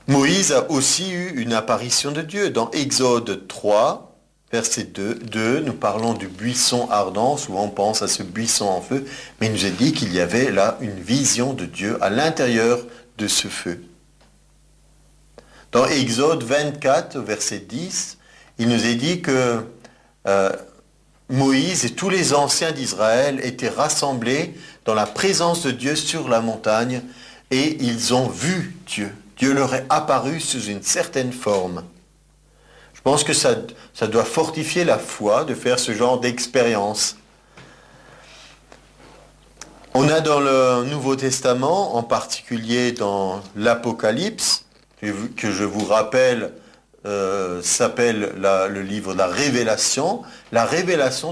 Moïse a aussi eu une apparition de Dieu. Dans Exode 3, verset 2, nous parlons du buisson ardent. Souvent on pense à ce buisson en feu, mais il nous est dit qu'il y avait là une vision de Dieu à l'intérieur de ce feu. Dans Exode 24, verset 10, il nous est dit que Moïse et tous les anciens d'Israël étaient rassemblés dans la présence de Dieu sur la montagne et ils ont vu Dieu. Dieu leur est apparu sous une certaine forme. Je pense que ça doit fortifier la foi de faire ce genre d'expérience. On a dans le Nouveau Testament, en particulier dans l'Apocalypse, que je vous rappelle, s'appelle le livre de la révélation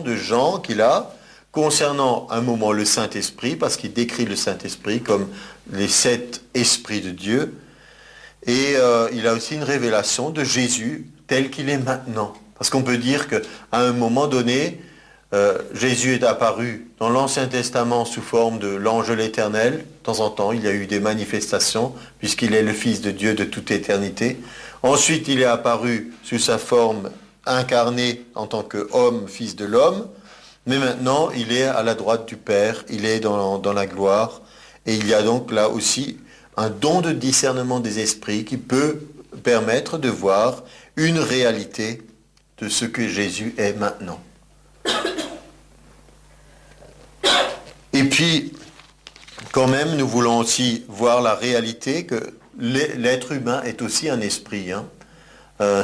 de Jean qu'il a concernant un moment le Saint-Esprit, parce qu'il décrit le Saint-Esprit comme les 7 esprits de Dieu, et il a aussi une révélation de Jésus tel qu'il est maintenant. Parce qu'on peut dire qu'à un moment donné, Jésus est apparu dans l'Ancien Testament sous forme de l'ange de l'Éternel. De temps en temps, il y a eu des manifestations, puisqu'il est le Fils de Dieu de toute éternité. Ensuite, il est apparu sous sa forme incarnée en tant qu'homme, Fils de l'homme. Mais maintenant, il est à la droite du Père, il est dans la gloire. Et il y a donc là aussi un don de discernement des esprits qui peut permettre de voir une réalité de ce que Jésus est maintenant. Et puis, quand même, nous voulons aussi voir la réalité que l'être humain est aussi un esprit.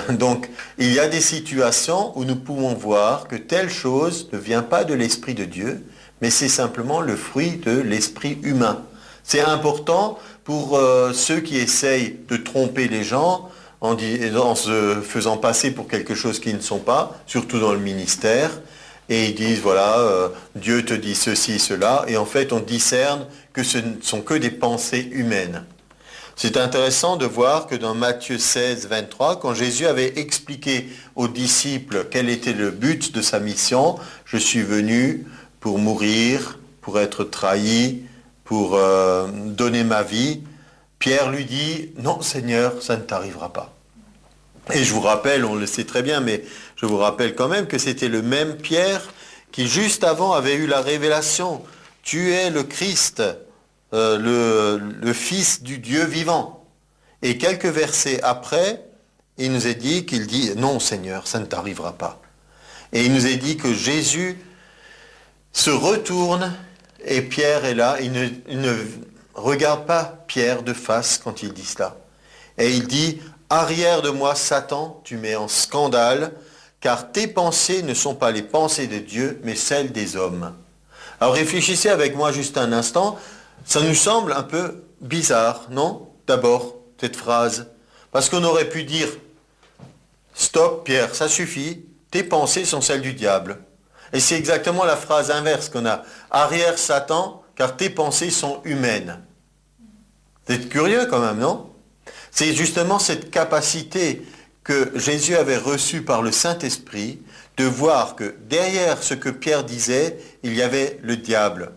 Donc, il y a des situations où nous pouvons voir que telle chose ne vient pas de l'Esprit de Dieu, mais c'est simplement le fruit de l'esprit humain. C'est important pour ceux qui essayent de tromper les gens en se faisant passer pour quelque chose qu'ils ne sont pas, surtout dans le ministère. Et ils disent, voilà, Dieu te dit ceci, cela, et en fait on discerne que ce ne sont que des pensées humaines. C'est intéressant de voir que dans Matthieu 16, 23, quand Jésus avait expliqué aux disciples quel était le but de sa mission, je suis venu pour mourir, pour être trahi, pour donner ma vie, Pierre lui dit, non Seigneur, ça ne t'arrivera pas. Et je vous rappelle, on le sait très bien, mais je vous rappelle quand même que c'était le même Pierre qui juste avant avait eu la révélation. Tu es le Christ, le Fils du Dieu vivant. Et quelques versets après, il nous est dit qu'il dit, non Seigneur, ça ne t'arrivera pas. Et il nous est dit que Jésus se retourne et Pierre est là, il ne regarde pas Pierre de face quand il dit cela. Et il dit, arrière de moi, Satan, tu mets en scandale, car tes pensées ne sont pas les pensées de Dieu, mais celles des hommes. Alors réfléchissez avec moi juste un instant, ça nous semble un peu bizarre, non? D'abord, cette phrase. Parce qu'on aurait pu dire, stop Pierre, ça suffit, tes pensées sont celles du diable. Et c'est exactement la phrase inverse qu'on a. Arrière Satan, car tes pensées sont humaines. C'est curieux quand même, non? C'est justement cette capacité que Jésus avait reçue par le Saint-Esprit de voir que derrière ce que Pierre disait, il y avait le diable.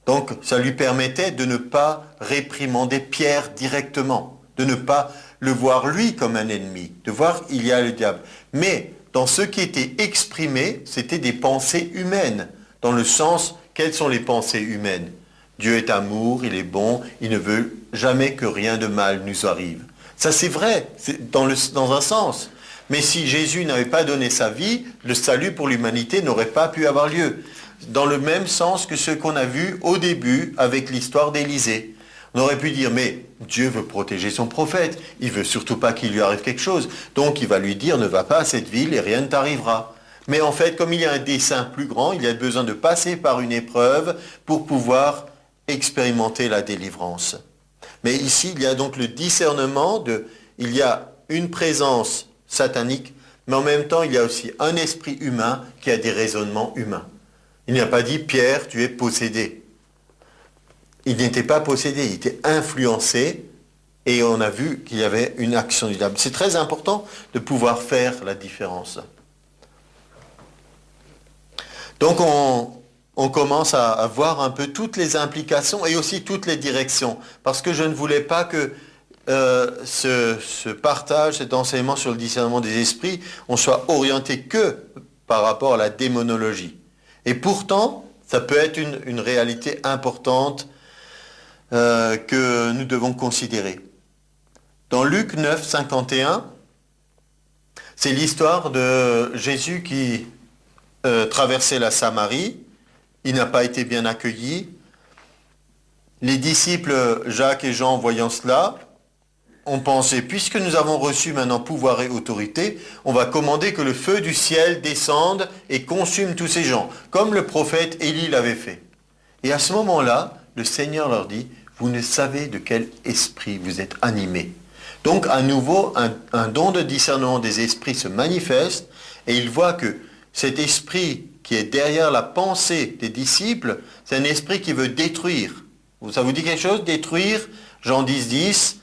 Donc ça lui permettait de ne pas réprimander Pierre directement, de ne pas le voir lui comme un ennemi, de voir il y a le diable. Mais dans ce qui était exprimé, c'était des pensées humaines, dans le sens, quelles sont les pensées humaines? Dieu est amour, il est bon, il ne veut jamais que rien de mal nous arrive. Ça c'est vrai, c'est dans un sens. Mais si Jésus n'avait pas donné sa vie, le salut pour l'humanité n'aurait pas pu avoir lieu. Dans le même sens que ce qu'on a vu au début avec l'histoire d'Élisée. On aurait pu dire, mais Dieu veut protéger son prophète, il veut surtout pas qu'il lui arrive quelque chose. Donc il va lui dire, ne va pas à cette ville et rien ne t'arrivera. Mais en fait, comme il y a un dessein plus grand, il y a besoin de passer par une épreuve pour pouvoir expérimenter la délivrance. Mais ici, il y a donc le discernement il y a une présence satanique, mais en même temps, il y a aussi un esprit humain qui a des raisonnements humains. Il n'y a pas dit, Pierre, tu es possédé. il n'était pas possédé, il était influencé, et on a vu qu'il y avait une action du diable. C'est très important de pouvoir faire la différence. Donc on commence à voir un peu toutes les implications et aussi toutes les directions, parce que je ne voulais pas que ce partage, cet enseignement sur le discernement des esprits, on soit orienté que par rapport à la démonologie. Et pourtant, ça peut être une réalité importante que nous devons considérer. Dans Luc 9, 51, c'est l'histoire de Jésus qui traversait la Samarie. Il n'a pas été bien accueilli. Les disciples Jacques et Jean, voyant cela, ont pensé, puisque nous avons reçu maintenant pouvoir et autorité, on va commander que le feu du ciel descende et consume tous ces gens, comme le prophète Élie l'avait fait. Et à ce moment-là, le Seigneur leur dit, vous ne savez de quel esprit vous êtes animés. Donc à nouveau, un don de discernement des esprits se manifeste et il voit que cet esprit qui est derrière la pensée des disciples, c'est un esprit qui veut détruire. Ça vous dit quelque chose, détruire? Jean 10, 10.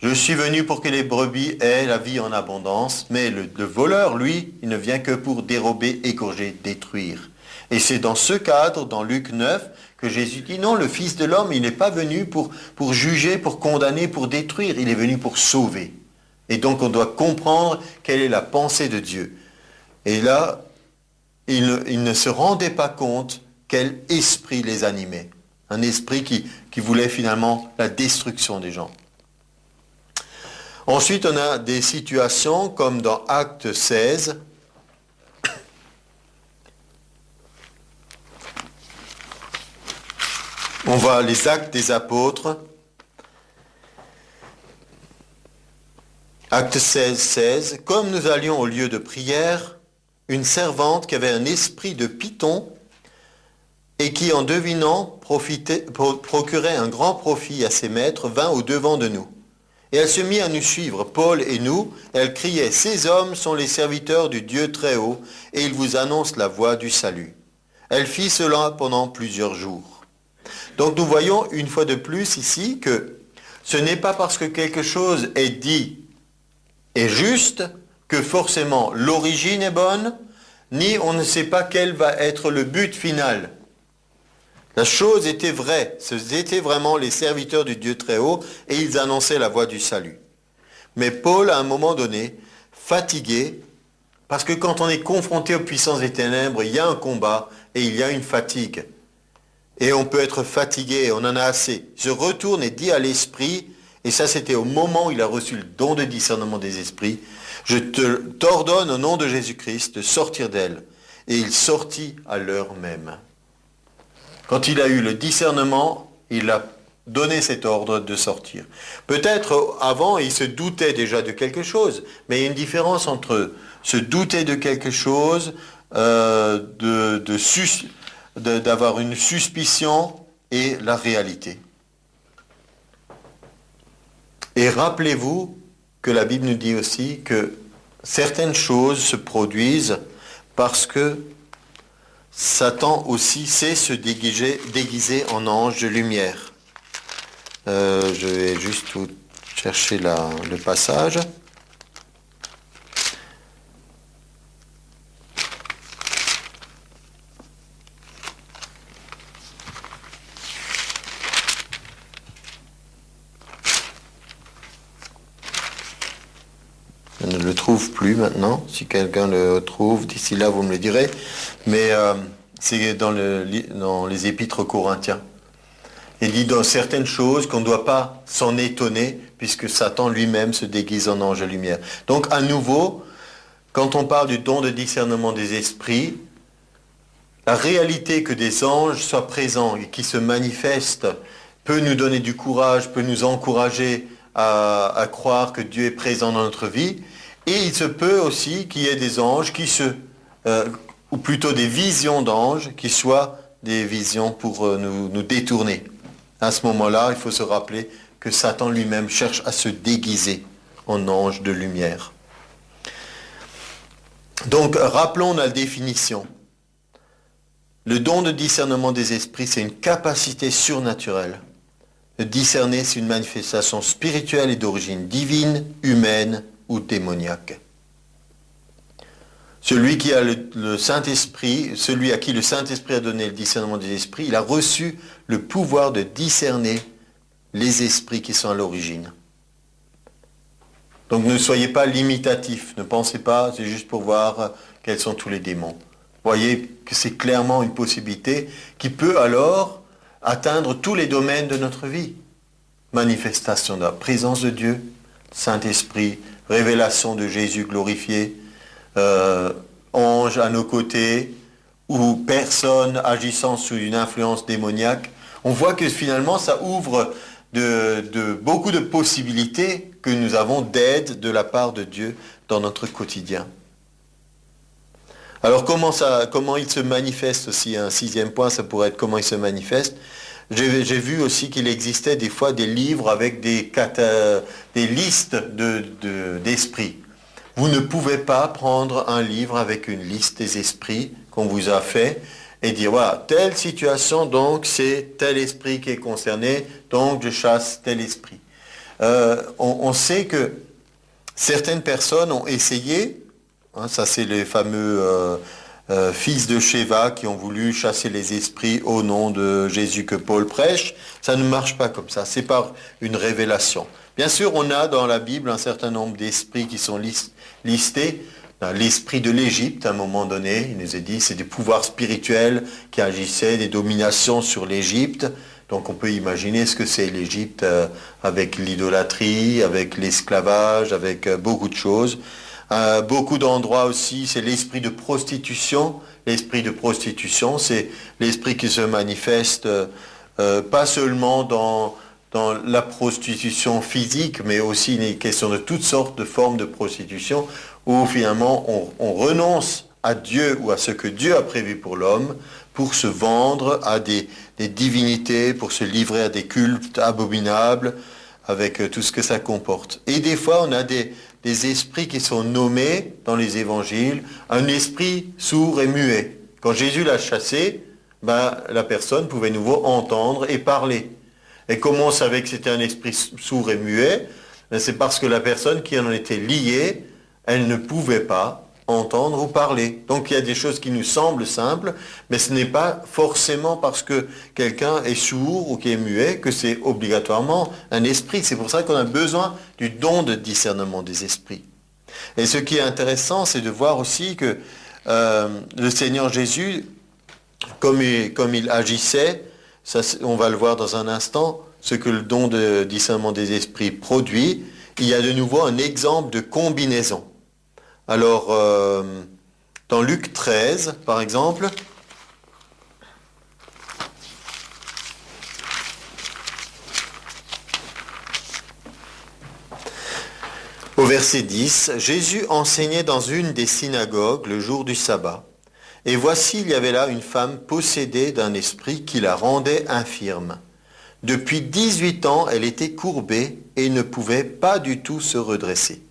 Je suis venu pour que les brebis aient la vie en abondance, mais le voleur, lui, il ne vient que pour dérober, égorger, détruire. Et c'est dans ce cadre, dans Luc 9, que Jésus dit non, le Fils de l'homme, il n'est pas venu pour juger, pour condamner, pour détruire, il est venu pour sauver. Et donc on doit comprendre quelle est la pensée de Dieu. Et là, il ne se rendait pas compte quel esprit les animait. Un esprit qui voulait finalement la destruction des gens. Ensuite, on a des situations comme dans Acte 16. On voit les actes des apôtres. Acte 16, 16. Comme nous allions au lieu de prière, une servante qui avait un esprit de python et qui, en devinant, procurait un grand profit à ses maîtres, vint au-devant de nous. Et elle se mit à nous suivre, Paul et nous. Elle criait, ces hommes sont les serviteurs du Dieu très haut, et ils vous annoncent la voie du salut. Elle fit cela pendant plusieurs jours. Donc nous voyons une fois de plus ici que ce n'est pas parce que quelque chose est dit et juste que forcément l'origine est bonne, ni on ne sait pas quel va être le but final. La chose était vraie, c'étaient vraiment les serviteurs du Dieu très haut et ils annonçaient la voie du salut. Mais Paul, à un moment donné, fatigué, parce que quand on est confronté aux puissances des ténèbres, il y a un combat et il y a une fatigue. Et on peut être fatigué, on en a assez. Se retourne et dit à l'esprit, et ça c'était au moment où il a reçu le don de discernement des esprits, je t'ordonne au nom de Jésus-Christ de sortir d'elle. Et il sortit à l'heure même. Quand il a eu le discernement, il a donné cet ordre de sortir. Peut-être avant, il se doutait déjà de quelque chose, mais il y a une différence entre se douter de quelque chose, d'avoir une suspicion et la réalité. Et rappelez-vous que la Bible nous dit aussi que certaines choses se produisent parce que Satan aussi sait se déguiser en ange de lumière. Je vais juste chercher le passage. Je ne le trouve plus maintenant. Si quelqu'un le trouve, d'ici là, vous me le direz. Mais c'est dans les épîtres aux Corinthiens. Il dit dans certaines choses qu'on ne doit pas s'en étonner, puisque Satan lui-même se déguise en ange de lumière. Donc, à nouveau, quand on parle du don de discernement des esprits, la réalité que des anges soient présents et qui se manifestent peut nous donner du courage, peut nous encourager à croire que Dieu est présent dans notre vie. Et il se peut aussi qu'il y ait des anges ou plutôt des visions d'anges, qui soient des visions pour nous détourner. À ce moment-là, il faut se rappeler que Satan lui-même cherche à se déguiser en ange de lumière. Donc, rappelons la définition. Le don de discernement des esprits, c'est une capacité surnaturelle. De discerner, c'est une manifestation spirituelle et d'origine divine, humaine ou démoniaque. Celui qui a le Saint-Esprit, celui à qui le Saint-Esprit a donné le discernement des esprits, il a reçu le pouvoir de discerner les esprits qui sont à l'origine. Donc ne soyez pas limitatifs, ne pensez pas, c'est juste pour voir quels sont tous les démons. Voyez que c'est clairement une possibilité qui peut alors atteindre tous les domaines de notre vie. Manifestation de la présence de Dieu, Saint-Esprit, révélation de Jésus glorifié, ange à nos côtés, ou personne agissant sous une influence démoniaque. On voit que finalement ça ouvre de beaucoup de possibilités que nous avons d'aide de la part de Dieu dans notre quotidien. Alors comment il se manifeste aussi, un sixième point, ça pourrait être comment il se manifeste. J'ai vu aussi qu'il existait des fois des livres avec des listes d'esprits. Vous ne pouvez pas prendre un livre avec une liste des esprits qu'on vous a fait et dire, voilà, telle situation, donc c'est tel esprit qui est concerné, donc je chasse tel esprit. On sait que certaines personnes ont essayé, ça c'est les fameux fils de Sheva qui ont voulu chasser les esprits au nom de Jésus que Paul prêche, ça ne marche pas comme ça, c'est par une révélation. Bien sûr, on a dans la Bible un certain nombre d'esprits qui sont listés. L'esprit de l'Égypte, à un moment donné, il nous est dit, c'est des pouvoirs spirituels qui agissaient, des dominations sur l'Égypte. Donc on peut imaginer ce que c'est l'Égypte avec l'idolâtrie, avec l'esclavage, avec beaucoup de choses. Beaucoup d'endroits aussi, c'est l'esprit de prostitution. L'esprit de prostitution, c'est l'esprit qui se manifeste pas seulement dans la prostitution physique, mais aussi une question de toutes sortes de formes de prostitution, où finalement on renonce à Dieu ou à ce que Dieu a prévu pour l'homme, pour se vendre à des divinités, pour se livrer à des cultes abominables, avec tout ce que ça comporte. Et des fois, on a des esprits qui sont nommés dans les évangiles, un esprit sourd et muet. Quand Jésus l'a chassé, la personne pouvait de nouveau entendre et parler. Et comment on savait que c'était un esprit sourd et muet? C'est parce que la personne qui en était liée, elle ne pouvait pas entendre ou parler. Donc il y a des choses qui nous semblent simples, mais ce n'est pas forcément parce que quelqu'un est sourd ou qui est muet que c'est obligatoirement un esprit. C'est pour ça qu'on a besoin du don de discernement des esprits. Et ce qui est intéressant, c'est de voir aussi que le Seigneur Jésus, comme il agissait, ça, on va le voir dans un instant, ce que le don de discernement des esprits produit, il y a de nouveau un exemple de combinaison. Alors, dans Luc 13, par exemple, au verset 10, Jésus enseignait dans une des synagogues le jour du sabbat. Et voici, il y avait là une femme possédée d'un esprit qui la rendait infirme. Depuis 18 ans, elle était courbée et ne pouvait pas du tout se redresser.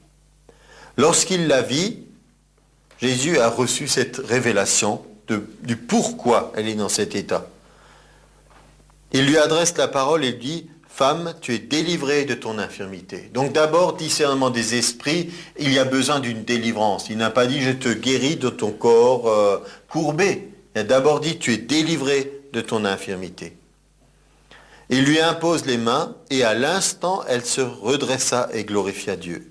Lorsqu'il la vit, Jésus a reçu cette révélation du pourquoi elle est dans cet état. Il lui adresse la parole et dit, « Femme, tu es délivrée de ton infirmité. » Donc d'abord, discernement des esprits, il y a besoin d'une délivrance. Il n'a pas dit, « Je te guéris de ton corps courbé. » Il a d'abord dit, « Tu es délivrée de ton infirmité. » Il lui impose les mains et à l'instant, elle se redressa et glorifia Dieu.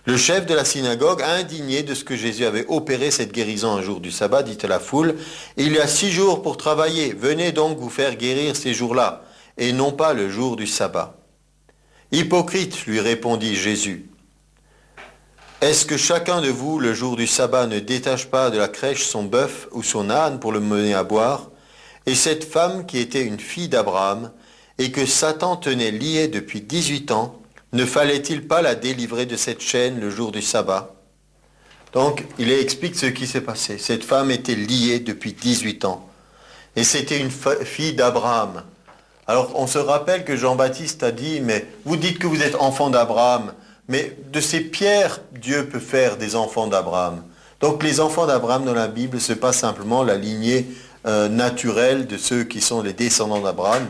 Le chef de la synagogue, indigné de ce que Jésus avait opéré cette guérison un jour du sabbat, dit à la foule, « Il y a 6 jours pour travailler, venez donc vous faire guérir ces jours-là, et non pas le jour du sabbat. » Hypocrite, lui répondit Jésus, « Est-ce que chacun de vous, le jour du sabbat, ne détache pas de la crèche son bœuf ou son âne pour le mener à boire? Et cette femme qui était une fille d'Abraham, et que Satan tenait liée depuis 18 ans, ne fallait-il pas la délivrer de cette chaîne le jour du sabbat? » Donc, il explique ce qui s'est passé. Cette femme était liée depuis 18 ans. Et c'était une fille d'Abraham. Alors, on se rappelle que Jean-Baptiste a dit, mais vous dites que vous êtes enfant d'Abraham, mais de ces pierres, Dieu peut faire des enfants d'Abraham. Donc, les enfants d'Abraham dans la Bible, ce n'est pas simplement la lignée naturelle de ceux qui sont les descendants d'Abraham,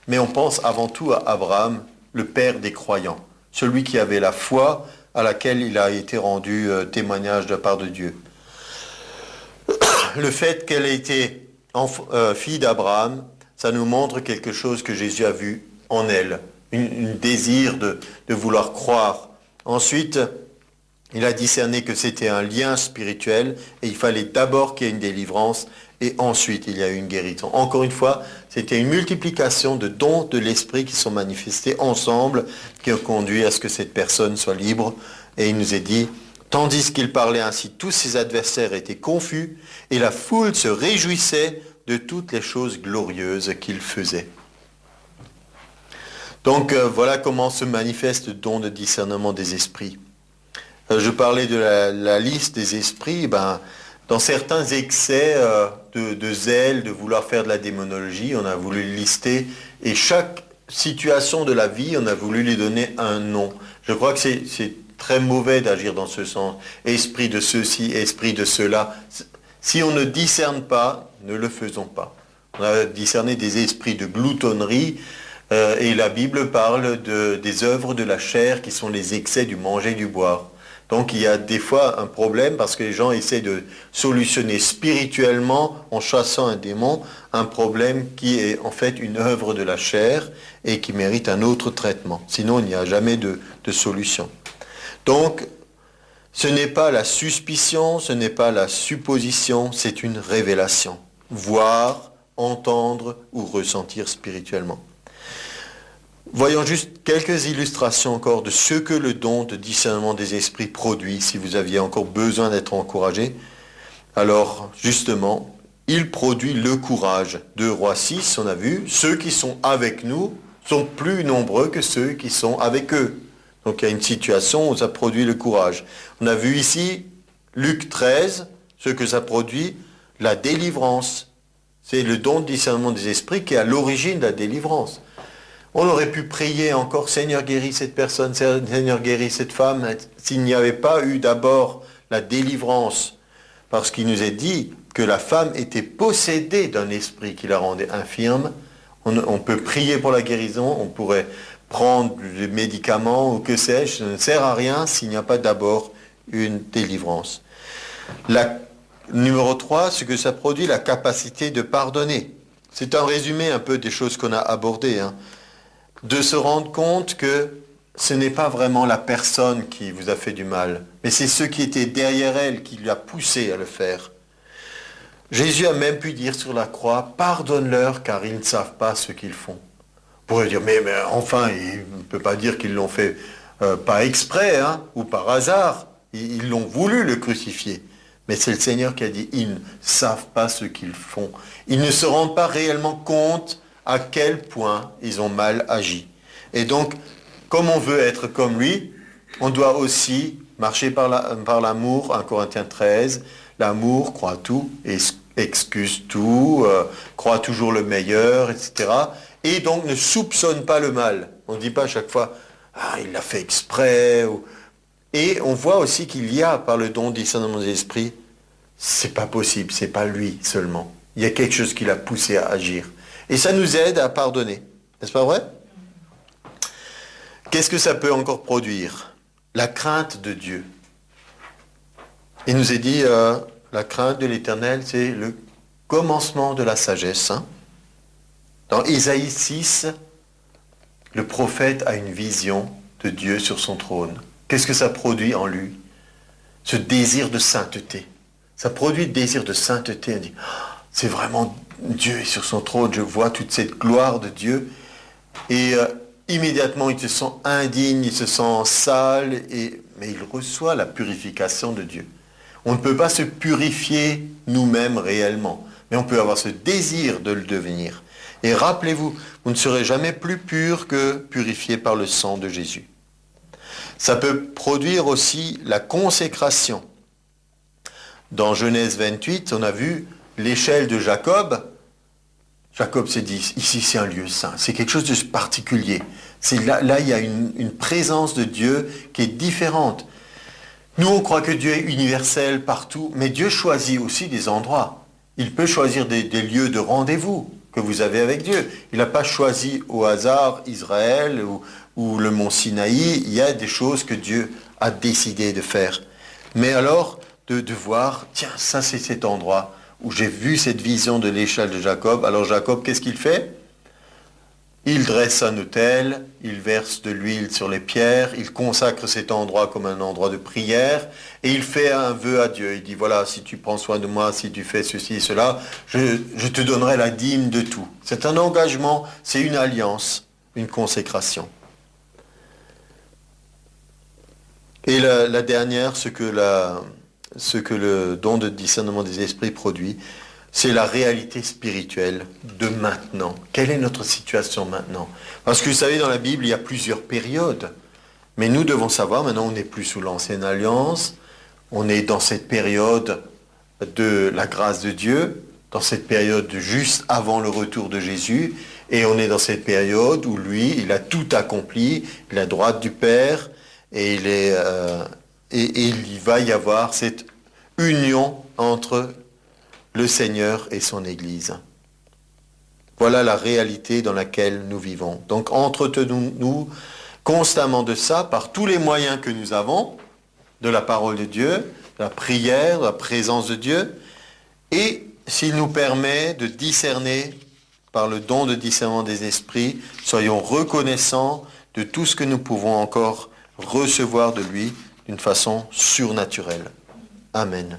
mais on pense avant tout à Abraham, le père des croyants, celui qui avait la foi à laquelle il a été rendu témoignage de la part de Dieu. Le fait qu'elle ait été fille d'Abraham, ça nous montre quelque chose que Jésus a vu en elle, un désir de vouloir croire. Ensuite, il a discerné que c'était un lien spirituel et il fallait d'abord qu'il y ait une délivrance et ensuite il y a eu une guérison. Encore une fois, c'était une multiplication de dons de l'esprit qui sont manifestés ensemble qui ont conduit à ce que cette personne soit libre. Et il nous est dit, tandis qu'il parlait ainsi, tous ses adversaires étaient confus et la foule se réjouissait de toutes les choses glorieuses qu'il faisait. Donc voilà comment se manifeste le don de discernement des esprits. Je parlais de la liste des esprits. Dans certains excès de zèle, de vouloir faire de la démonologie, on a voulu le lister. Et chaque situation de la vie, on a voulu lui donner un nom. Je crois que c'est très mauvais d'agir dans ce sens. Esprit de ceci, esprit de cela. Si on ne discerne pas, ne le faisons pas. On a discerné des esprits de gloutonnerie. Et la Bible parle des œuvres de la chair qui sont les excès du manger et du boire. Donc il y a des fois un problème parce que les gens essaient de solutionner spirituellement en chassant un démon, un problème qui est en fait une œuvre de la chair et qui mérite un autre traitement. Sinon il n'y a jamais de solution. Donc ce n'est pas la suspicion, ce n'est pas la supposition, c'est une révélation. Voir, entendre ou ressentir spirituellement. Voyons juste quelques illustrations encore de ce que le don de discernement des esprits produit, si vous aviez encore besoin d'être encouragé. Alors, justement, il produit le courage. 2 Rois 6, on a vu, ceux qui sont avec nous sont plus nombreux que ceux qui sont avec eux. Donc il y a une situation où ça produit le courage. On a vu ici, Luc 13, ce que ça produit, la délivrance. C'est le don de discernement des esprits qui est à l'origine de la délivrance. On aurait pu prier encore, Seigneur guéris cette personne, Seigneur guéris cette femme, s'il n'y avait pas eu d'abord la délivrance, parce qu'il nous est dit que la femme était possédée d'un esprit qui la rendait infirme. On peut prier pour la guérison, on pourrait prendre des médicaments ou que sais-je, ça ne sert à rien s'il n'y a pas d'abord une délivrance. Numéro 3, ce que ça produit, la capacité de pardonner. C'est un résumé un peu des choses qu'on a abordées, de se rendre compte que ce n'est pas vraiment la personne qui vous a fait du mal, mais c'est ceux qui étaient derrière elle qui l'a poussé à le faire. Jésus a même pu dire sur la croix, pardonne-leur car ils ne savent pas ce qu'ils font. On pourrait dire, mais enfin, il ne peut pas dire qu'ils l'ont fait pas exprès ou par hasard. Ils l'ont voulu le crucifier. Mais c'est le Seigneur qui a dit, ils ne savent pas ce qu'ils font. Ils ne se rendent pas réellement compte à quel point ils ont mal agi. Et donc, comme on veut être comme lui, on doit aussi marcher par l'amour, 1 Corinthiens 13, l'amour croit tout, excuse tout, croit toujours le meilleur, etc. Et donc ne soupçonne pas le mal. On ne dit pas à chaque fois, il l'a fait exprès. Et on voit aussi qu'il y a, par le don de discernement des esprits, c'est pas possible, c'est pas lui seulement. Il y a quelque chose qui l'a poussé à agir. Et ça nous aide à pardonner. N'est-ce pas vrai? Qu'est-ce que ça peut encore produire? La crainte de Dieu. Il nous est dit, la crainte de l'Éternel, c'est le commencement de la sagesse. Dans Ésaïe 6, le prophète a une vision de Dieu sur son trône. Qu'est-ce que ça produit en lui? Ce désir de sainteté. Ça produit le désir de sainteté. On dit, c'est vraiment Dieu est sur son trône, je vois toute cette gloire de Dieu. Et immédiatement, il se sent indigne, il se sent sale, mais il reçoit la purification de Dieu. On ne peut pas se purifier nous-mêmes réellement, mais on peut avoir ce désir de le devenir. Et rappelez-vous, vous ne serez jamais plus pur que purifié par le sang de Jésus. Ça peut produire aussi la consécration. Dans Genèse 28, on a vu l'échelle de Jacob. Jacob s'est dit, ici c'est un lieu saint, c'est quelque chose de particulier. Là il y a une présence de Dieu qui est différente. Nous on croit que Dieu est universel partout, mais Dieu choisit aussi des endroits. Il peut choisir des lieux de rendez-vous que vous avez avec Dieu. Il n'a pas choisi au hasard Israël ou le mont Sinaï. Il y a des choses que Dieu a décidé de faire. Mais alors, de voir, tiens, ça c'est cet endroit où j'ai vu cette vision de l'échelle de Jacob. Alors Jacob, qu'est-ce qu'il fait? Il dresse un autel, il verse de l'huile sur les pierres, il consacre cet endroit comme un endroit de prière, et il fait un vœu à Dieu. Il dit, voilà, si tu prends soin de moi, si tu fais ceci et cela, je te donnerai la dîme de tout. C'est un engagement, c'est une alliance, une consécration. Et la dernière, ce que le don de discernement des esprits produit, c'est la réalité spirituelle de maintenant. Quelle est notre situation maintenant? Parce que vous savez, dans la Bible, il y a plusieurs périodes. Mais nous devons savoir, maintenant on n'est plus sous l'ancienne alliance, on est dans cette période de la grâce de Dieu, dans cette période juste avant le retour de Jésus, et on est dans cette période où lui, il a tout accompli, il est à droite du Père, et il va y avoir cette union entre le Seigneur et son Église. Voilà la réalité dans laquelle nous vivons. Donc entretenons-nous constamment de ça par tous les moyens que nous avons, de la parole de Dieu, de la prière, de la présence de Dieu, et s'il nous permet de discerner par le don de discernement des esprits, soyons reconnaissants de tout ce que nous pouvons encore recevoir de lui d'une façon surnaturelle. Amen.